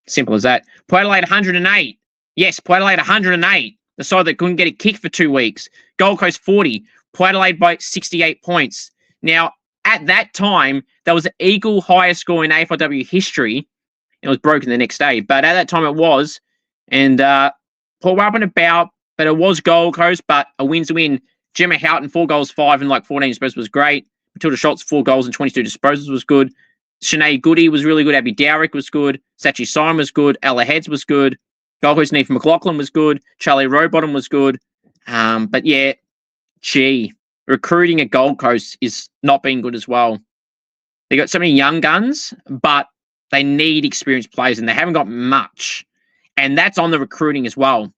Simple as that. Port Adelaide 108. Yes, Port Adelaide 108. The side that couldn't get a kick for 2 weeks. Gold Coast 40. Port Adelaide by 68 points. Now, at that time, that was the equal highest score in AFLW history. It was broken the next day, but at that time it was. And Port were up and about, but it was Gold Coast, but a win's a win. Gemma Houghton, 4 goals, 5 and like 14 disposals was great. Matilda Schultz, 4 goals and 22 disposals was good. Shanae Goody was really good. Abby Dowrick was good. Sachi Simon was good. Ella Heads was good. Gold Coast Neefa McLaughlin was good. Charlie Rowbottom was good. But yeah, recruiting at Gold Coast is not being good as well. They got so many young guns, but they need experienced players, and they haven't got much. And that's on the recruiting as well.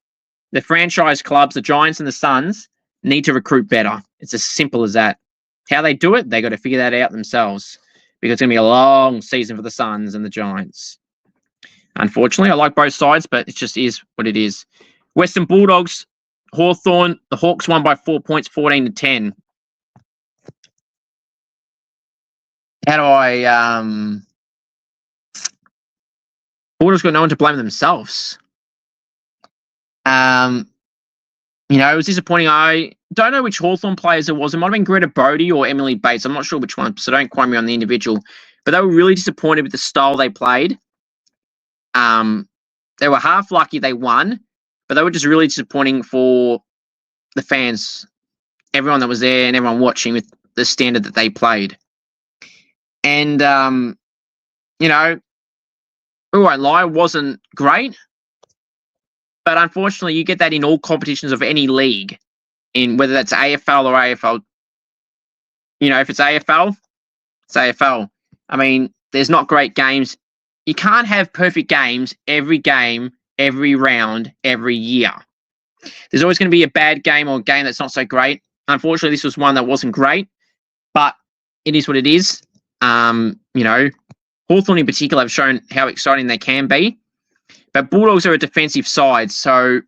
The franchise clubs, the Giants and the Suns, need to recruit better. It's as simple as that. How they do it, they got to figure that out themselves, because it's going to be a long season for the Suns and the Giants. Unfortunately, I like both sides, but it just is what it is. Western Bulldogs, Hawthorn, the Hawks won by 4 points, 14-10. How do I... Bulldogs got no one to blame themselves. It was disappointing. I don't know which Hawthorn players it was. It might have been Greta Bodie or Emily Bates. I'm not sure which one, so don't quote me on the individual. But they were really disappointed with the style they played. They were half lucky they won, but they were just really disappointing for the fans, everyone that was there and everyone watching with the standard that they played. And, we won't lie, it wasn't great. But unfortunately, you get that in all competitions of any league, in whether that's AFL or AFL. If it's AFL, it's AFL. I mean, there's not great games. You can't have perfect games every game, every round, every year. There's always going to be a bad game or a game that's not so great. Unfortunately, this was one that wasn't great, but it is what it is. Hawthorn in particular have shown how exciting they can be. But Bulldogs are a defensive side, so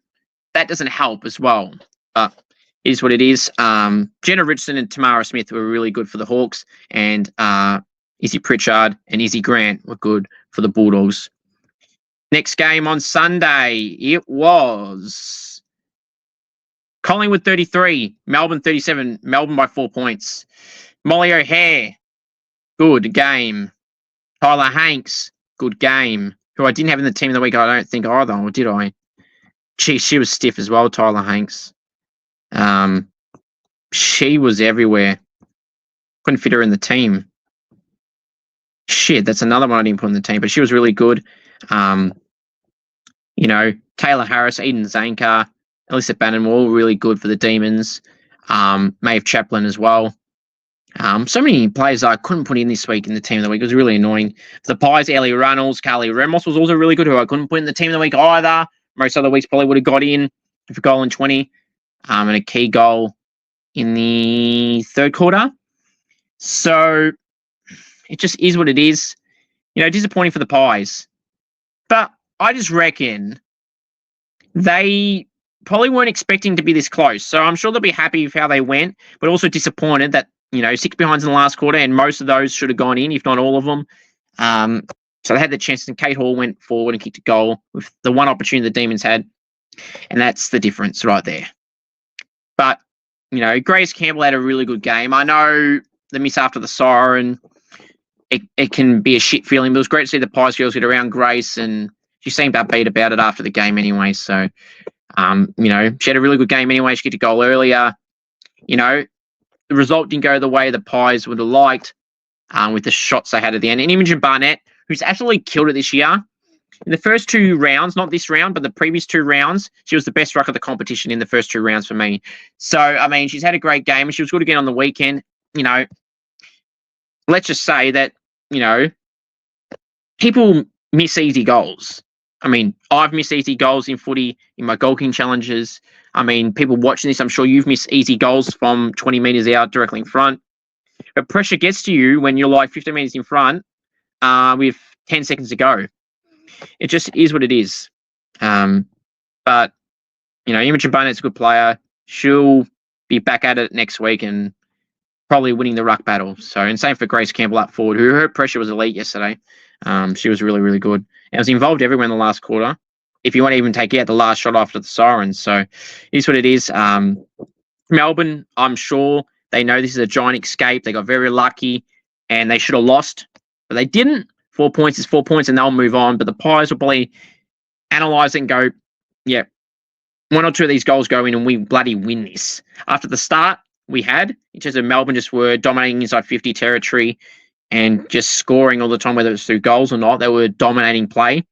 that doesn't help as well. But it is what it is. Jenna Richardson and Tamara Smith were really good for the Hawks, and Izzy Pritchard and Izzy Grant were good for the Bulldogs. Next game on Sunday, it was Collingwood 33, Melbourne 37, Melbourne by 4 points. Molly O'Hare, good game. Tyler Hanks, good game. Who I didn't have in the team of the week, I don't think either, or did I? She was stiff as well, Tyler Hanks. She was everywhere. Couldn't fit her in the team. Shit, that's another one I didn't put in the team, but she was really good. Taylor Harris, Eden Zanker, Alyssa Bannon were all really good for the Demons. Maeve Chaplin as well. So many players I couldn't put in this week in the team of the week. It was really annoying. For the Pies, Ellie Runnels, Carly Ramos was also really good, who I couldn't put in the team of the week either. Most other weeks probably would have got in for goal in 20. And a key goal in the third quarter. So it just is what it is. Disappointing for the Pies. But I just reckon they probably weren't expecting to be this close. So I'm sure they'll be happy with how they went, but also disappointed that 6 behinds in the last quarter, and most of those should have gone in, if not all of them. So they had the chances, and Kate Hall went forward and kicked a goal with the one opportunity the Demons had, and that's the difference right there. But, Grace Campbell had a really good game. I know the miss after the siren, it can be a shit feeling, but it was great to see the Pies girls get around Grace, and she seemed upbeat about it after the game anyway. So, she had a really good game anyway. She kicked a goal earlier. The result didn't go the way the Pies would have liked with the shots they had at the end. And Imogen Barnett, who's actually killed it this year. In the first 2 rounds, not this round, but the previous 2 rounds, she was the best ruck of the competition in the first 2 rounds for me. So, she's had a great game, and she was good again on the weekend. Let's just say that, people miss easy goals. I mean, I've missed easy goals in footy in my goal king challenges. I mean, people watching this, I'm sure you've missed easy goals from 20 metres out directly in front. But pressure gets to you when you're like 15 metres in front with 10 seconds to go. It just is what it is. But, you know, Imogen Barnett's a good player. She'll be back at it next week and probably winning the ruck battle. So, and same for Grace Campbell up forward, who her pressure was elite yesterday. She was really, really good. And was involved everywhere in the last quarter. If you want to even take out the last shot after the sirens. So, it's what it is. Melbourne, I'm sure they know this is a giant escape. They got very lucky and they should have lost, but they didn't. 4 points is 4 points and they'll move on. But the Pies will probably analyse it and go, yeah, one or two of these goals go in and we bloody win this. After the start we had, in terms of Melbourne just were dominating inside 50 territory and just scoring all the time, whether it was through goals or not, they were dominating play.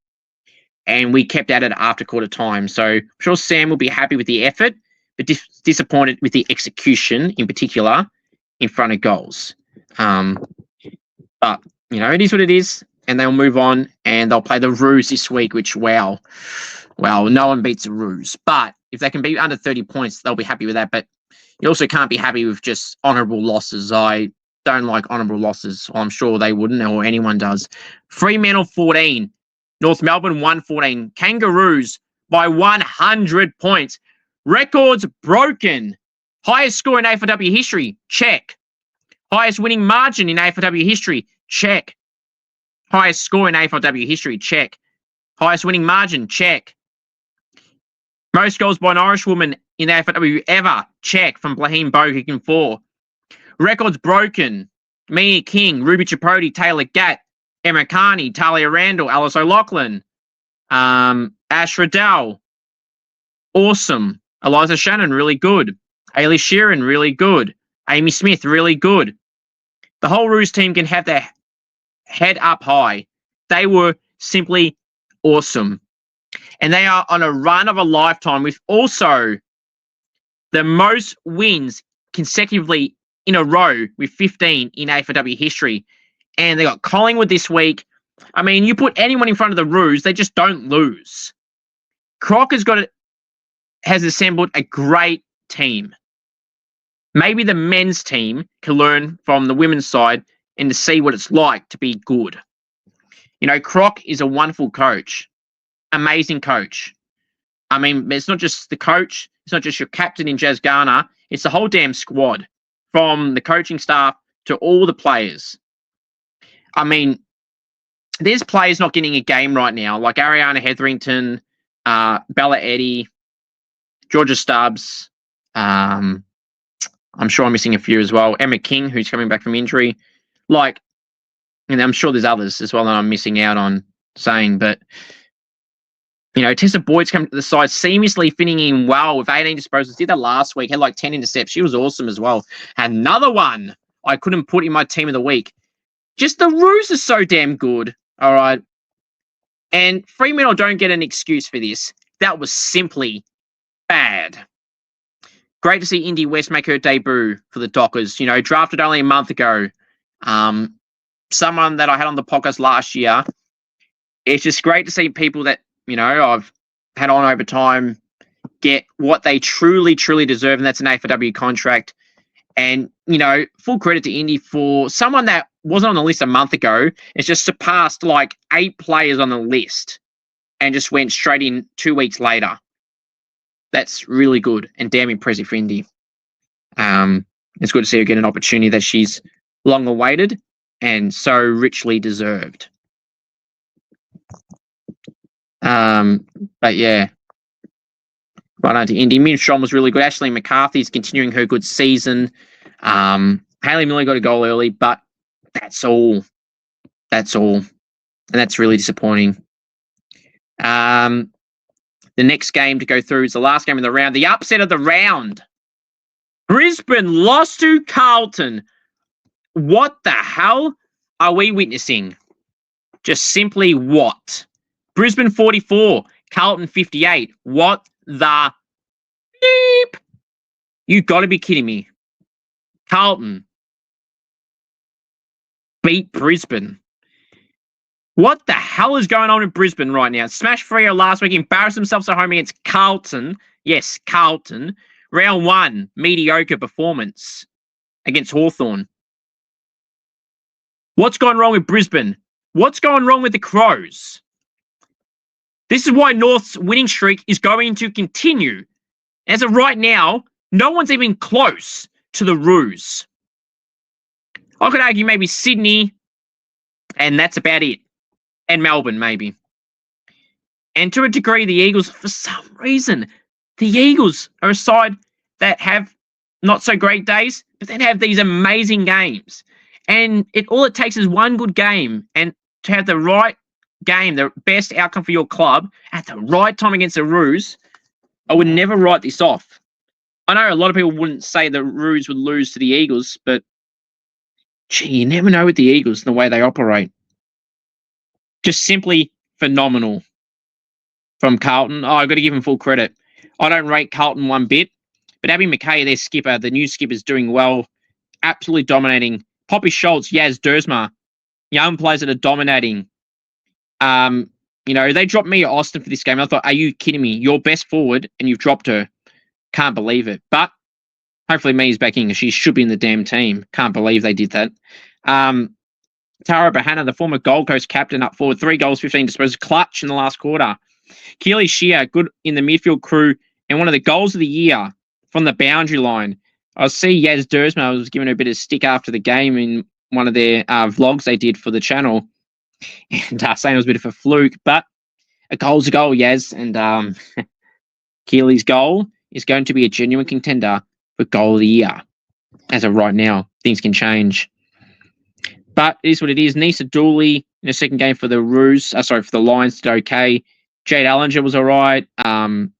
And we kept at it after quarter time. So I'm sure Sam will be happy with the effort, but disappointed with the execution in particular in front of goals. But, you know, it is what it is. And they'll move on and they'll play the Roos this week, which, wow, no one beats the Roos. But if they can be under 30 points, they'll be happy with that. But you also can't be happy with just honourable losses. I don't like honourable losses. I'm sure they wouldn't, or anyone does. Fremantle 14, North Melbourne 114. Kangaroos by 100 points. Records broken. Highest score in AFLW history, check. Highest winning margin in AFLW history, check. Highest score in AFLW history, check. Highest winning margin, check. Most goals by an Irish woman in AFLW ever, check, from Blaheem Bowe, kicking 4. Records broken. Mia King, Ruby Chipote, Taylor Gatt, Emma Carney, Talia Randall, Alice O'Loughlin, Ash Riddell, awesome. Eliza Shannon, really good. Ailey Sheeran, really good. Amy Smith, really good. The whole Roos team can have their head up high. They were simply awesome. And they are on a run of a lifetime with also the most wins consecutively in a row with 15 in AFLW history. And they got Collingwood this week. I mean, you put anyone in front of the Roos, they just don't lose. Croc has assembled a great team. Maybe the men's team can learn from the women's side and to see what it's like to be good. You know, Croc is a wonderful coach. Amazing coach. I mean, it's not just the coach. It's not just your captain in Jazz Garner. It's the whole damn squad, from the coaching staff to all the players. I mean, there's players not getting a game right now, like Ariana Hetherington, Bella Eddy, Georgia Stubbs. I'm sure I'm missing a few as well. Emma King, who's coming back from injury. Like, and I'm sure there's others as well that I'm missing out on saying, but, you know, Tessa Boyd's come to the side, seamlessly fitting in well with 18 disposals. Did that last week, had like 10 intercepts. She was awesome as well. Had another one I couldn't put in my team of the week. Just the Roos are so damn good. All right. And Fremantle don't get an excuse for this. That was simply bad. Great to see Indy West make her debut for the Dockers. You know, drafted only a month ago. Someone that I had on the podcast last year. It's just great to see people that, you know, I've had on over time get what they truly, truly deserve, and that's an AFLW contract. And, you know, full credit to Indy for someone that wasn't on the list a month ago. It's just surpassed like 8 players on the list and just went straight in 2 weeks later. That's really good and damn impressive for Indy. It's good to see her get an opportunity that she's long awaited and so richly deserved. But yeah, right on to Indy. Min Strom was really good. Ashley McCarthy's continuing her good season. Hayley Miller got a goal early, but that's all. That's all. And that's really disappointing. The next game to go through is the last game of the round. The upset of the round. Brisbane lost to Carlton. What the hell are we witnessing? Just simply what? Brisbane 44, Carlton 58. What the beep? You got to be kidding me. Carlton beat Brisbane. What the hell is going on in Brisbane right now? Smashed Freo last week, embarrassed themselves at home against Carlton. Yes, Carlton. Round 1, mediocre performance against Hawthorn. What's gone wrong with Brisbane? What's going wrong with the Crows? This is why North's winning streak is going to continue. As of right now, no one's even close to the Roos. I could argue maybe Sydney, and that's about it. And Melbourne, maybe. And to a degree, the Eagles, for some reason, the Eagles are a side that have not so great days, but then have these amazing games. And all it takes is one good game, and to have the right game, the best outcome for your club at the right time against the Roos, I would never write this off. I know a lot of people wouldn't say the Roos would lose to the Eagles, but gee, you never know with the Eagles and the way they operate. Just simply phenomenal from Carlton. Oh, I've got to give them full credit. I don't rate Carlton one bit, but Abby McKay, their skipper, the new skipper's doing well, absolutely dominating. Poppy Schultz, Yaz Dersma, young players that are dominating. They dropped Mia Austin for this game. I thought, are you kidding me? Your best forward, and you've dropped her. Can't believe it. But hopefully Mia's back in. She should be in the damn team. Can't believe they did that. Tara Bahana, the former Gold Coast captain, up forward. 3 goals, 15 disposals. Clutch in the last quarter. Keely Shear, good in the midfield crew. And one of the goals of the year from the boundary line. I see Yaz Dersma was giving her a bit of stick after the game in one of their vlogs they did for the channel. And saying it was a bit of a fluke. But a goal's a goal, Yaz. And Keely's goal is going to be a genuine contender for goal of the year. As of right now, things can change. But it is what it is. Nisa Dooley in the second game for the for the Lions did okay. Jade Allinger was all right.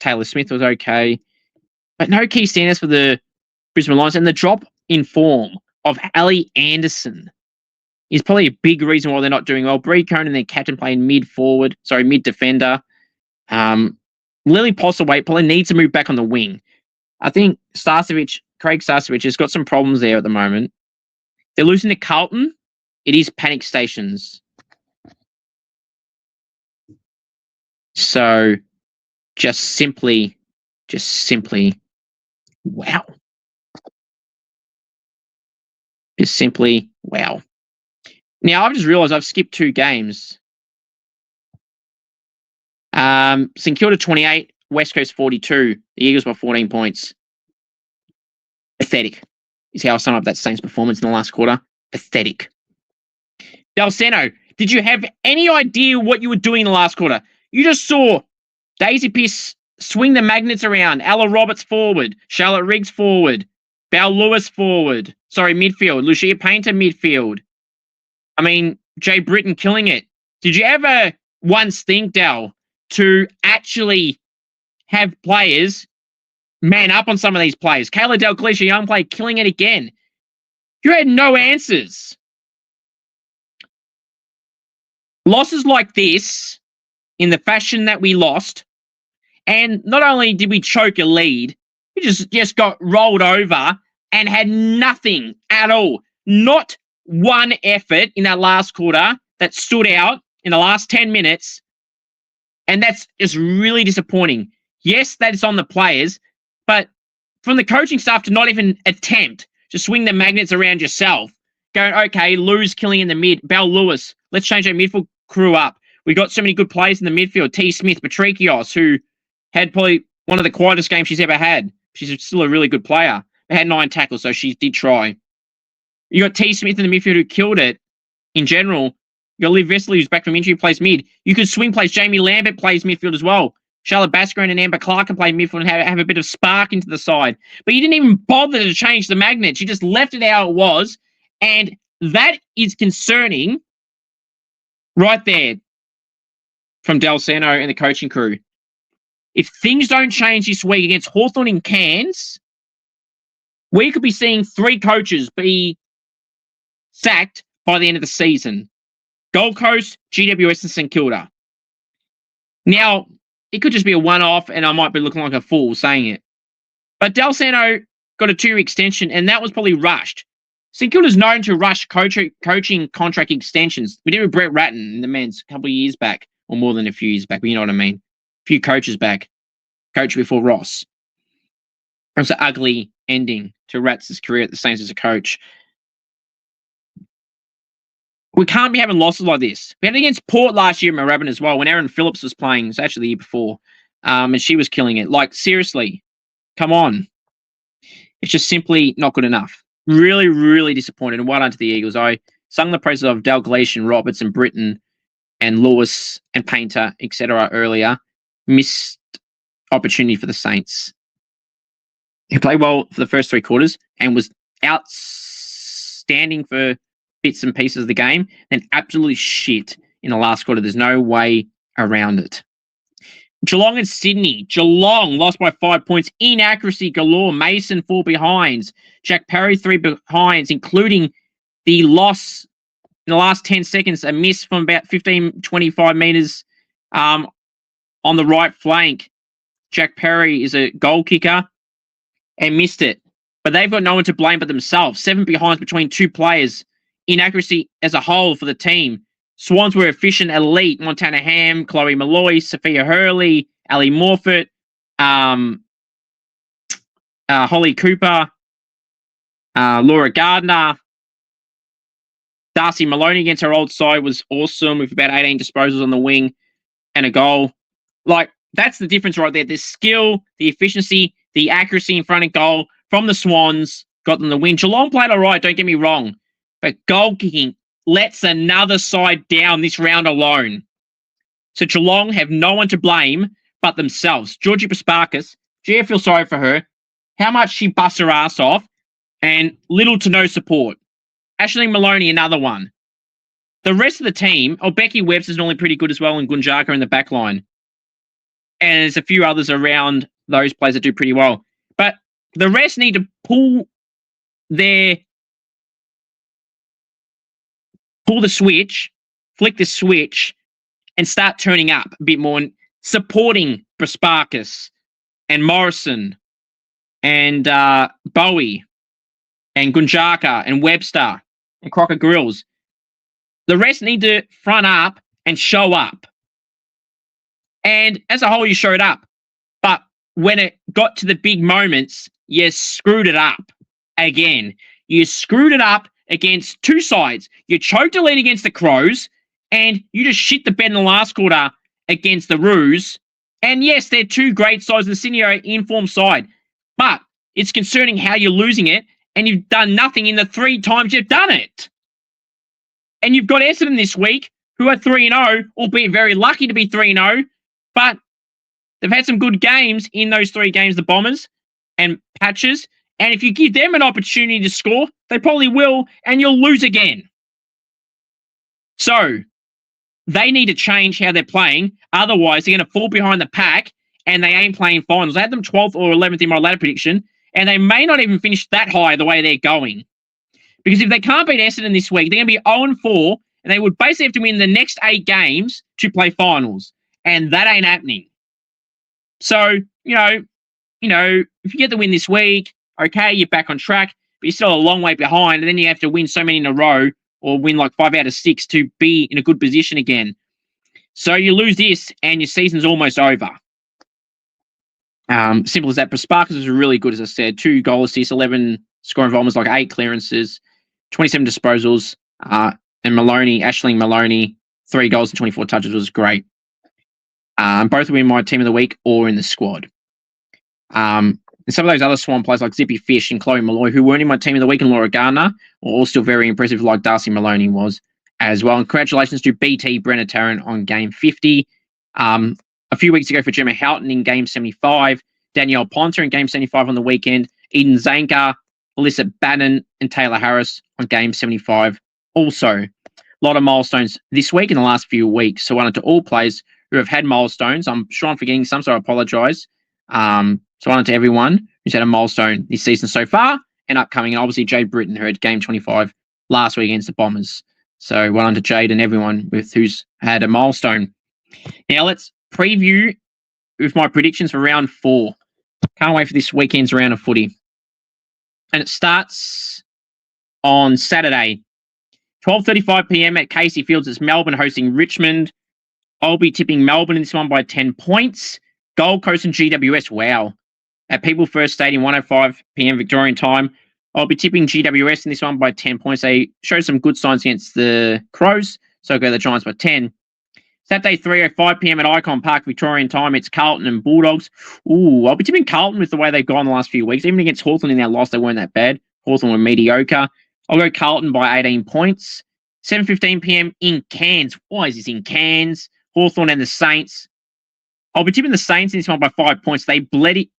Taylor Smith was okay. But no key standouts for the Brisbane Lions. And the drop in form of Ali Anderson is probably a big reason why they're not doing well. Bree Conan, their captain, playing mid defender. Lily Postlethwaite probably needs to move back on the wing. I think Craig Starcevich has got some problems there at the moment. They're losing to Carlton. It is panic stations. So, just simply, wow. Just simply, wow. Now, I've just realised I've skipped 2 games. St Kilda 28, West Coast 42. The Eagles by 14 points. Pathetic is how I sum up that Saints performance in the last quarter. Pathetic. Del Sano, did you have any idea what you were doing in the last quarter? You just saw Daisy Pearce swing the magnets around. Ella Roberts forward. Charlotte Riggs forward. Belle Lewis forward. Midfield. Lucia Painter midfield. Jay Britton killing it. Did you ever once think, Del, to actually have players man up on some of these players? Kayla Dalglish, a young player, killing it again. You had no answers. Losses like this, in the fashion that we lost, and not only did we choke a lead, we just got rolled over and had nothing at all. Not one effort in that last quarter that stood out in the last 10 minutes. And that's just really disappointing. Yes, that is on the players, but from the coaching staff to not even attempt to swing the magnets around yourself, going, okay, Lou's killing in the mid, Belle Lewis, let's change our midfield crew up. We got so many good players in the midfield. T. Smith, Patrikios, who had probably one of the quietest games she's ever had. She's still a really good player. They had 9 tackles, so she did try. You got T. Smith in the midfield who killed it in general. You got Liv Vesely, who's back from injury, plays mid. You could swing plays. Jamie Lambert plays midfield as well. Charlotte Bascrone and Amber Clark can play midfield and have a bit of spark into the side. But you didn't even bother to change the magnets. You just left it how it was. And that is concerning right there from Del Sano and the coaching crew. If things don't change this week against Hawthorn in Cairns, we could be seeing 3 coaches be sacked by the end of the season. Gold Coast, GWS and St Kilda. Now, it could just be a one-off and I might be looking like a fool saying it. But Del Sano got a 2-year extension and that was probably rushed. St Kilda's known to rush coaching contract extensions. We did with Brett Ratton in the men's a couple of years back, or more than a few years back, but you know what I mean. A few coaches back. Coach before Ross. It was an ugly ending to Rats' career at the Saints as a coach. We can't be having losses like this. We had it against Port last year in Moorabbin as well, when Erin Phillips was playing. It was actually the year before. And she was killing it. Like, seriously, come on. It's just simply not good enough. Really, really disappointed. And well done to the Eagles. I sung the praises of Dalgleish, Roberts, and Britton, and Lewis, and Painter, etc. earlier. Missed opportunity for the Saints. He played well for the first 3 quarters and was outstanding for bits and pieces of the game, then absolutely shit in the last quarter. There's no way around it. Geelong and Sydney. Geelong lost by 5 points. Inaccuracy galore. Mason 4 behinds. Jack Parry 3 behinds, including the loss in the last 10 seconds, a miss from about 15, 25 metres on the right flank. Jack Parry is a goal kicker and missed it. But they've got no one to blame but themselves. 7 behinds between 2 players. Inaccuracy as a whole for the team. Swans were efficient, elite. Montana Ham, Chloe Malloy, Sophia Hurley, Ali Morfitt, Holly Cooper, Laura Gardner. Darcy Maloney against her old side was awesome with about 18 disposals on the wing and a goal. Like, that's the difference right there. The skill, the efficiency, the accuracy in front of goal from the Swans got them the win. Geelong played all right, don't get me wrong. But goal kicking lets another side down this round alone. So Geelong have no one to blame but themselves. Georgie Pasparkas, gee, I feel sorry for her. How much she busts her ass off and little to no support. Aisling Maloney, another one. The rest of the team, Becky Webster's normally pretty good as well, and Gunjaka in the back line. And there's a few others around those players that do pretty well. But the rest need to pull the switch, flick the switch, and start turning up a bit more and supporting Pasparkas and Morrison and Bowie and Gunjaka and Webster and Crocker Grills. The rest need to front up and show up. And as a whole, you showed up. But when it got to the big moments, you screwed it up again. You screwed it up against 2 sides. You choked a lead against the Crows, and you just shit the bed in the last quarter against the Roos. And yes, they're 2 great sides. The Sydney are an informed side. But it's concerning how you're losing it, and you've done nothing in the 3 times you've done it. And you've got Essendon this week, who are 3-0, albeit very lucky to be 3-0, but they've had some good games in those 3 games, the Bombers and Patches. And if you give them an opportunity to score, they probably will, and you'll lose again. So, they need to change how they're playing. Otherwise, they're going to fall behind the pack, and they ain't playing finals. I had them 12th or 11th in my ladder prediction, and they may not even finish that high the way they're going. Because if they can't beat Essendon this week, they're going to be 0-4, and they would basically have to win the next 8 games to play finals. And that ain't happening. So, you know, if you get the win this week, okay, you're back on track, but you're still a long way behind, and then you have to win so many in a row or win like 5 out of 6 to be in a good position again. So you lose this, and your season's almost over. Simple as that. Pasparkas was really good, as I said. 2 goal assists, 11 scoring involvements, like 8 clearances, 27 disposals, and Aisling Maloney, 3 goals and 24 touches was great. Both were in my team of the week or in the squad. And some of those other Swan players like Zippy Fish and Chloe Malloy, who weren't in my team of the week, and Laura Gardner, were all still very impressive, like Darcy Maloney was as well. And congratulations to BT Brenna Tarrant on game 50. A few weeks ago for Gemma Houghton in game 75, Danielle Ponter in game 75 on the weekend, Eden Zanker, Alyssa Bannon, and Taylor Harris on game 75. Also, a lot of milestones this week in the last few weeks. So, one to all players who have had milestones. I'm sure I'm forgetting some, so I apologise. So, one to everyone who's had a milestone this season so far and upcoming. And obviously, Jade Britton, who had game 25 last week against the Bombers. So, well done to Jade and everyone who's had a milestone. Now, let's preview with my predictions for round 4. Can't wait for this weekend's round of footy. And it starts on Saturday. 12:35 p.m. at Casey Fields. It's Melbourne hosting Richmond. I'll be tipping Melbourne in this one by 10 points. Gold Coast and GWS. Wow. At People First Stadium, 1:05 p.m. Victorian time. I'll be tipping GWS in this one by 10 points. They show some good signs against the Crows, so I'll go the Giants by 10. Saturday, 3:05 p.m. at Icon Park, Victorian time. It's Carlton and Bulldogs. Ooh, I'll be tipping Carlton with the way they've gone the last few weeks. Even against Hawthorn in their loss, they weren't that bad. Hawthorn were mediocre. I'll go Carlton by 18 points. 7:15 p.m. in Cairns. Why is this in Cairns? Hawthorn and the Saints. I'll be tipping the Saints in this one by 5 points. They bloody,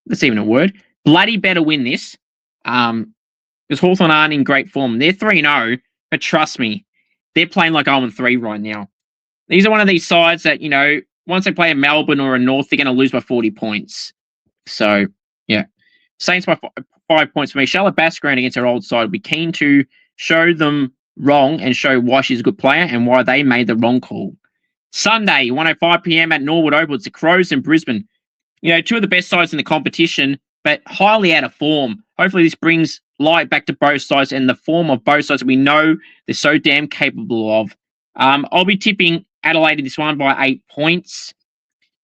that's even a word. Bloody better win this. Because Hawthorn aren't in great form. They're 3-0, but trust me, they're playing like 0-3 right now. These are one of these sides that, once they play a Melbourne or a North, they're going to lose by 40 points. So, yeah. Saints by 5 points for me. Charlotte Bassground against her old side will be keen to show them wrong and show why she's a good player and why they made the wrong call. Sunday, 1:05 p.m. at Norwood Oval. It's the Crows and Brisbane. Two of the best sides in the competition, but highly out of form. Hopefully this brings light back to both sides and the form of both sides that we know they're so damn capable of. I'll be tipping Adelaide in this one by 8 points.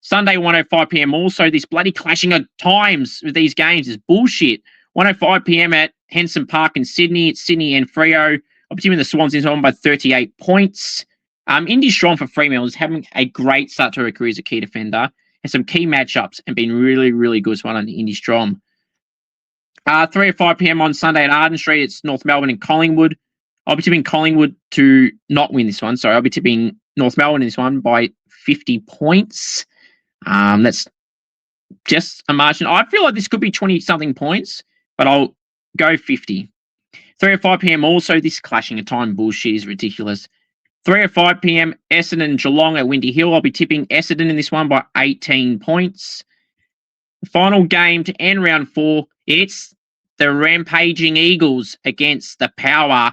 Sunday, 1:05 p.m. Also, this bloody clashing of times with these games is bullshit. 1:05 p.m. at Henson Park in Sydney. It's Sydney and Freo. I'll be tipping the Swans in this one by 38 points. Indy Strong for Fremantle is having a great start to her career as a key defender. And some key matchups and been really, really good one on Indy Strong. 3:05 p.m. on Sunday at Arden Street. It's North Melbourne and Collingwood. I'll be tipping Collingwood to not win this one. Sorry, I'll be tipping North Melbourne in this one by 50 points. That's just a margin. I feel like this could be 20-something points, but I'll go 50. 3:05 p.m. also. This clashing of time bullshit is ridiculous. 3:05 p.m. Essendon Geelong at Windy Hill. I'll be tipping Essendon in this one by 18 points. The final game to end round 4. It's the Rampaging Eagles against the Power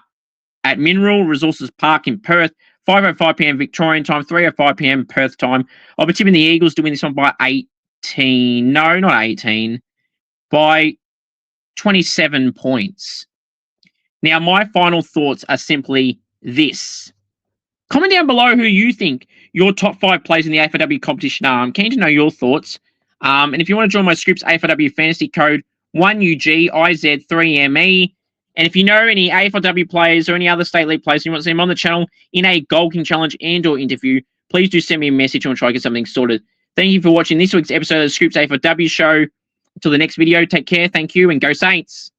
at Mineral Resources Park in Perth. 5:05 p.m. Victorian time, 3:05 p.m. Perth time. I'll be tipping the Eagles to win this one by 18. No, not 18. By 27 points. Now, my final thoughts are simply this. Comment down below who you think your top 5 players in the AFLW competition are. I'm keen to know your thoughts. And if you want to join my Scoops AFLW fantasy code, 1UGIZ3ME. And if you know any AFLW players or any other state league players and you want to see them on the channel in a Gold King Challenge and or interview, please do send me a message and try to get something sorted. Thank you for watching this week's episode of the Scoops AFLW Show. Until the next video, take care, thank you, and go Saints.